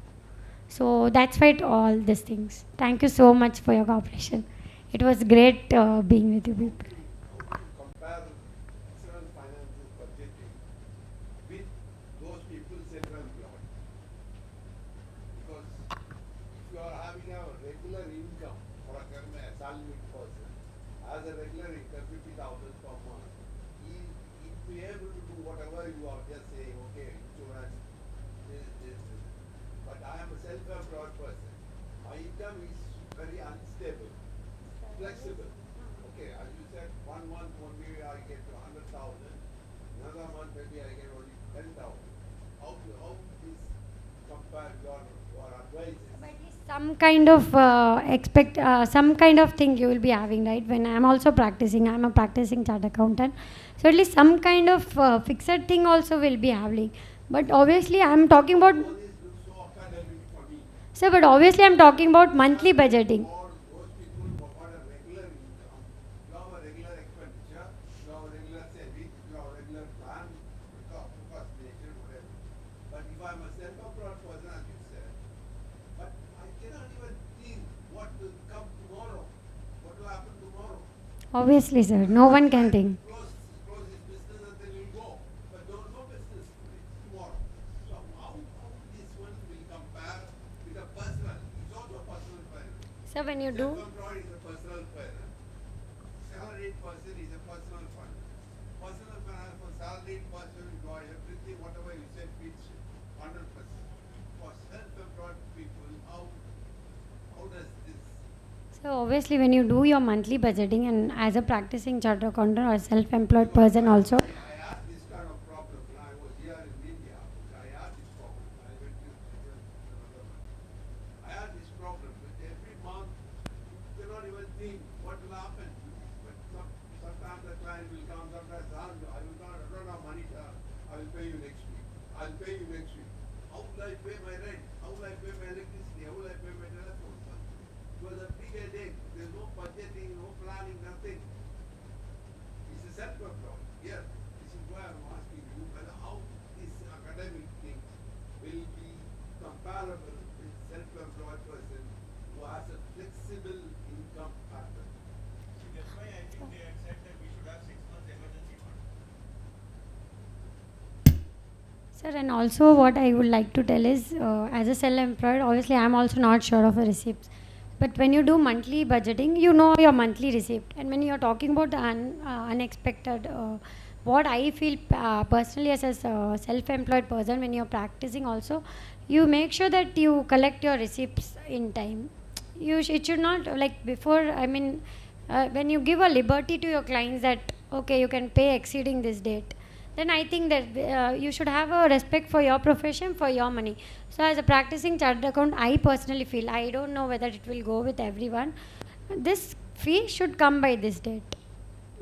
So that's why all these things. Thank you so much for your cooperation. It was great being with you people. Compare personal finances budgeting with those people self-employed. Because if you are having a regular income for a salaried person, as a regular income, 50,000 per month, he will be able to do whatever you are just saying, okay, insurance, this. But I am a self-employed person. My income is very unstable, flexible. Okay, as you said, 1 month maybe I get 100,000, another month maybe I get only 10,000. How this compare your advice? Some kind of some kind of thing you will be having, right? When I'm also practicing, I'm a practicing chart accountant. So at least some kind of fixed thing also will be having. But obviously I'm talking about, sir, but obviously I'm talking about monthly budgeting. Those people who have a regular income, you have a regular expenditure, you have a regular saving, you have a regular plan, procrastination, whatever. But if I'm a self-employed person, as you said, but I cannot even think what will come tomorrow, what will happen tomorrow. Obviously, sir, no one can think. Close this business and then we'll go. But there was no business today, tomorrow. So when you do, Self-employed is a personal person. Salaried person is a personal fund. Personal finance for salaried person, you got everything, whatever you said fits 100%. For self-employed people, how does this? so obviously when you do your monthly budgeting, and as a practicing chartered accountant or self-employed person also, I had this kind of problem when I was here in India. I had this problem. I went to another one. I had this problem with every month. You cannot even think what will happen. But sometimes the client will come. Sometimes I don't have money. I will pay you next week. I'll pay you next week. How will I pay my rent? How will I pay my electricity? How will I pay my telephone? It was a big headache. There's no budgeting, no planning, nothing. It's a self-employed. Here, this is why I'm asking you whether how this academic thing will be comparable with self-employed person who has a flexible income pattern. See, that's why I think they had said that we should have 6 months emergency fund. sir, and also what I would like to tell is, as a self-employed, obviously I'm also not sure of the receipts. But when you do monthly budgeting, you know your monthly receipt. And when you're talking about the unexpected, what I feel personally as a self-employed person, when you're practicing also, you make sure that you collect your receipts in time. It should not, like before, I mean, when you give a liberty to your clients that, okay, you can pay exceeding this date, then I think that you should have a respect for your profession, for your money. So as a practicing chartered accountant, I personally feel, I don't know whether it will go with everyone, this fee should come by this date.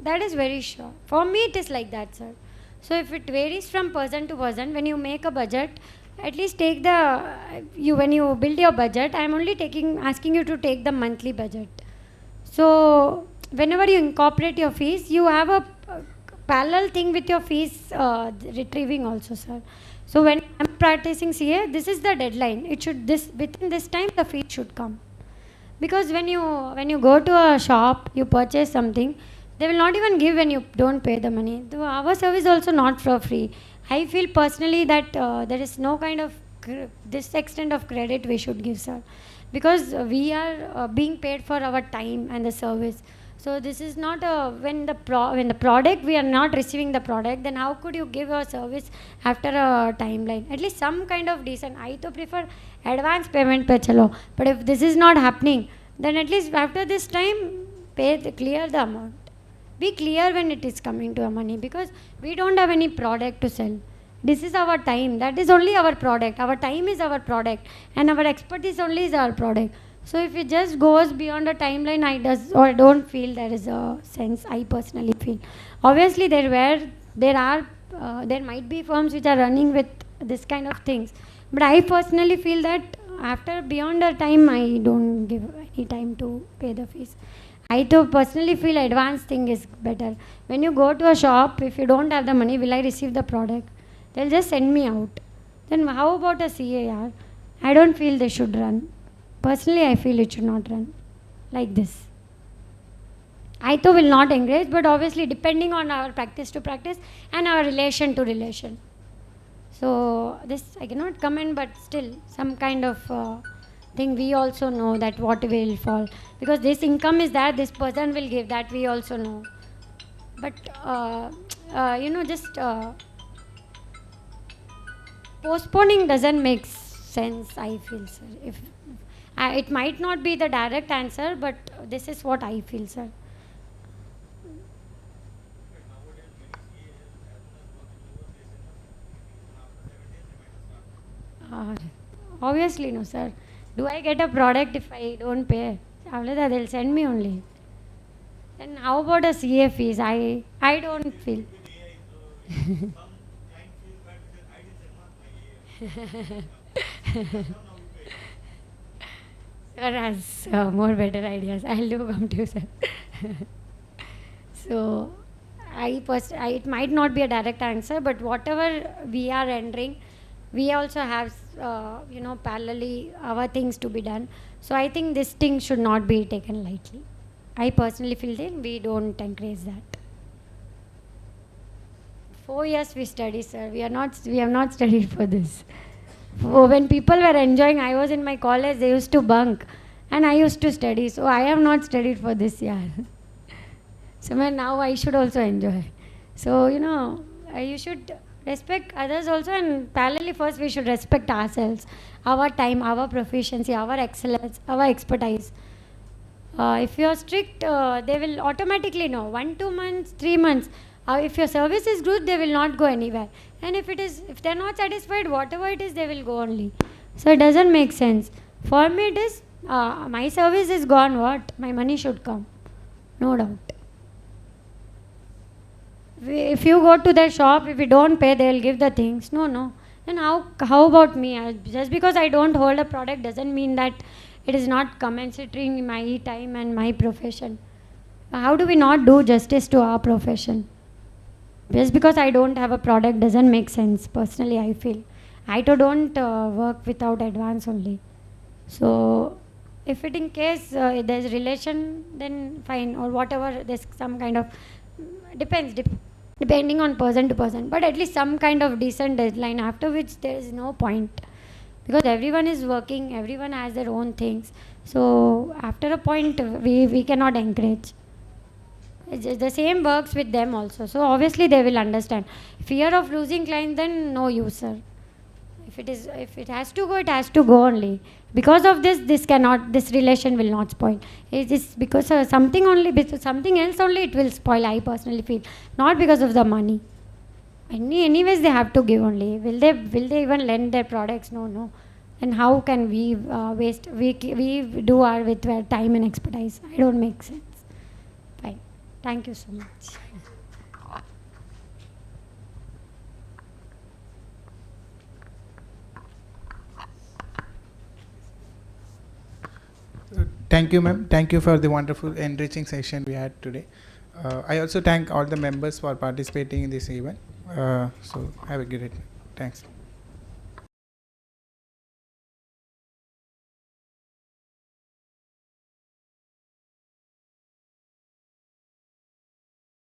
That is very sure. For me, it is like that, sir. So if it varies from person to person, when you make a budget, at least take when you build your budget, I'm only asking you to take the monthly budget. So whenever you incorporate your fees, you have a parallel thing with your fees retrieving also, sir. So when I'm practicing CA, this is the deadline. Within this time the fee should come. Because when you go to a shop, you purchase something, they will not even give when you don't pay the money. Our service also not for free. I feel personally that there is no kind of this extent of credit we should give, sir, because we are being paid for our time and the service. So this is not when the product, we are not receiving the product, then how could you give a service after a timeline? At least some kind of decent. I to prefer advance payment pe chalo. But if this is not happening, then at least after this time, clear the amount. Be clear when it is coming to our money, because we don't have any product to sell. This is our time. That is only our product. Our time is our product, and our expertise only is our product. So if it just goes beyond a timeline, I don't feel there is a sense. I personally feel. Obviously, there might be firms which are running with this kind of things, but I personally feel that after beyond a time, I don't give any time to pay the fees. I too personally feel advanced thing is better. When you go to a shop, if you don't have the money, will I receive the product? They'll just send me out. Then how about a CAR? I don't feel they should run. Personally, I feel it should not run like this. I too will not encourage, but obviously depending on our practice to practice and our relation to relation. So this I cannot comment, but still some kind of thing we also know that what will fall, because this income is that this person will give, that we also know. But just postponing doesn't make sense, I feel, sir. If it might not be the direct answer, but this is what I feel, sir. Obviously, no, sir. Do I get a product if I don't pay? After that, they'll send me only. Then how about a CA fees? I don't feel. Sir has more better ideas. I'll do come to you, sir. So, it might not be a direct answer, but whatever we are rendering, we also have, parallelly our things to be done. So, I think this thing should not be taken lightly. I personally feel that we don't encourage that. 4 years we study, sir. We have not studied for this. When people were enjoying, I was in my college, they used to bunk. And I used to study, so I have not studied for this year. So now I should also enjoy. So, you should respect others also, and parallelly first we should respect ourselves, our time, our proficiency, our excellence, our expertise. If you are strict, they will automatically know. 1, 2 months, 3 months. If your service is good, they will not go anywhere. And if they're not satisfied, whatever it is, they will go only. So it doesn't make sense. For me, it is my service is gone. What? My money should come, no doubt. If you go to their shop, if you don't pay, they will give the things. No. Then how about me? Just because I don't hold a product doesn't mean that it is not commensurating my time and my profession. How do we not do justice to our profession? Just because I don't have a product doesn't make sense. Personally, I feel. I too don't work without advance only. So, if it in case there's relation, then fine, or whatever, there's some kind of, depends, depending on person to person, but at least some kind of decent deadline, after which there is no point. Because everyone is working, everyone has their own things. So, after a point, we cannot encourage. The same works with them also. So, obviously, they will understand. Fear of losing clients, then no use, sir. If it has to go, it has to go only. Because of this relation will not spoil. It is because something else only it will spoil, I personally feel. Not because of the money. Anyways, they have to give only. Will they even lend their products? No. And how can we waste? We do our with our time and expertise. I don't make sense. Fine. Thank you so much. Thank you, ma'am. Thank you for the wonderful, enriching session we had today. I also thank all the members for participating in this event. So have a great day. Thanks.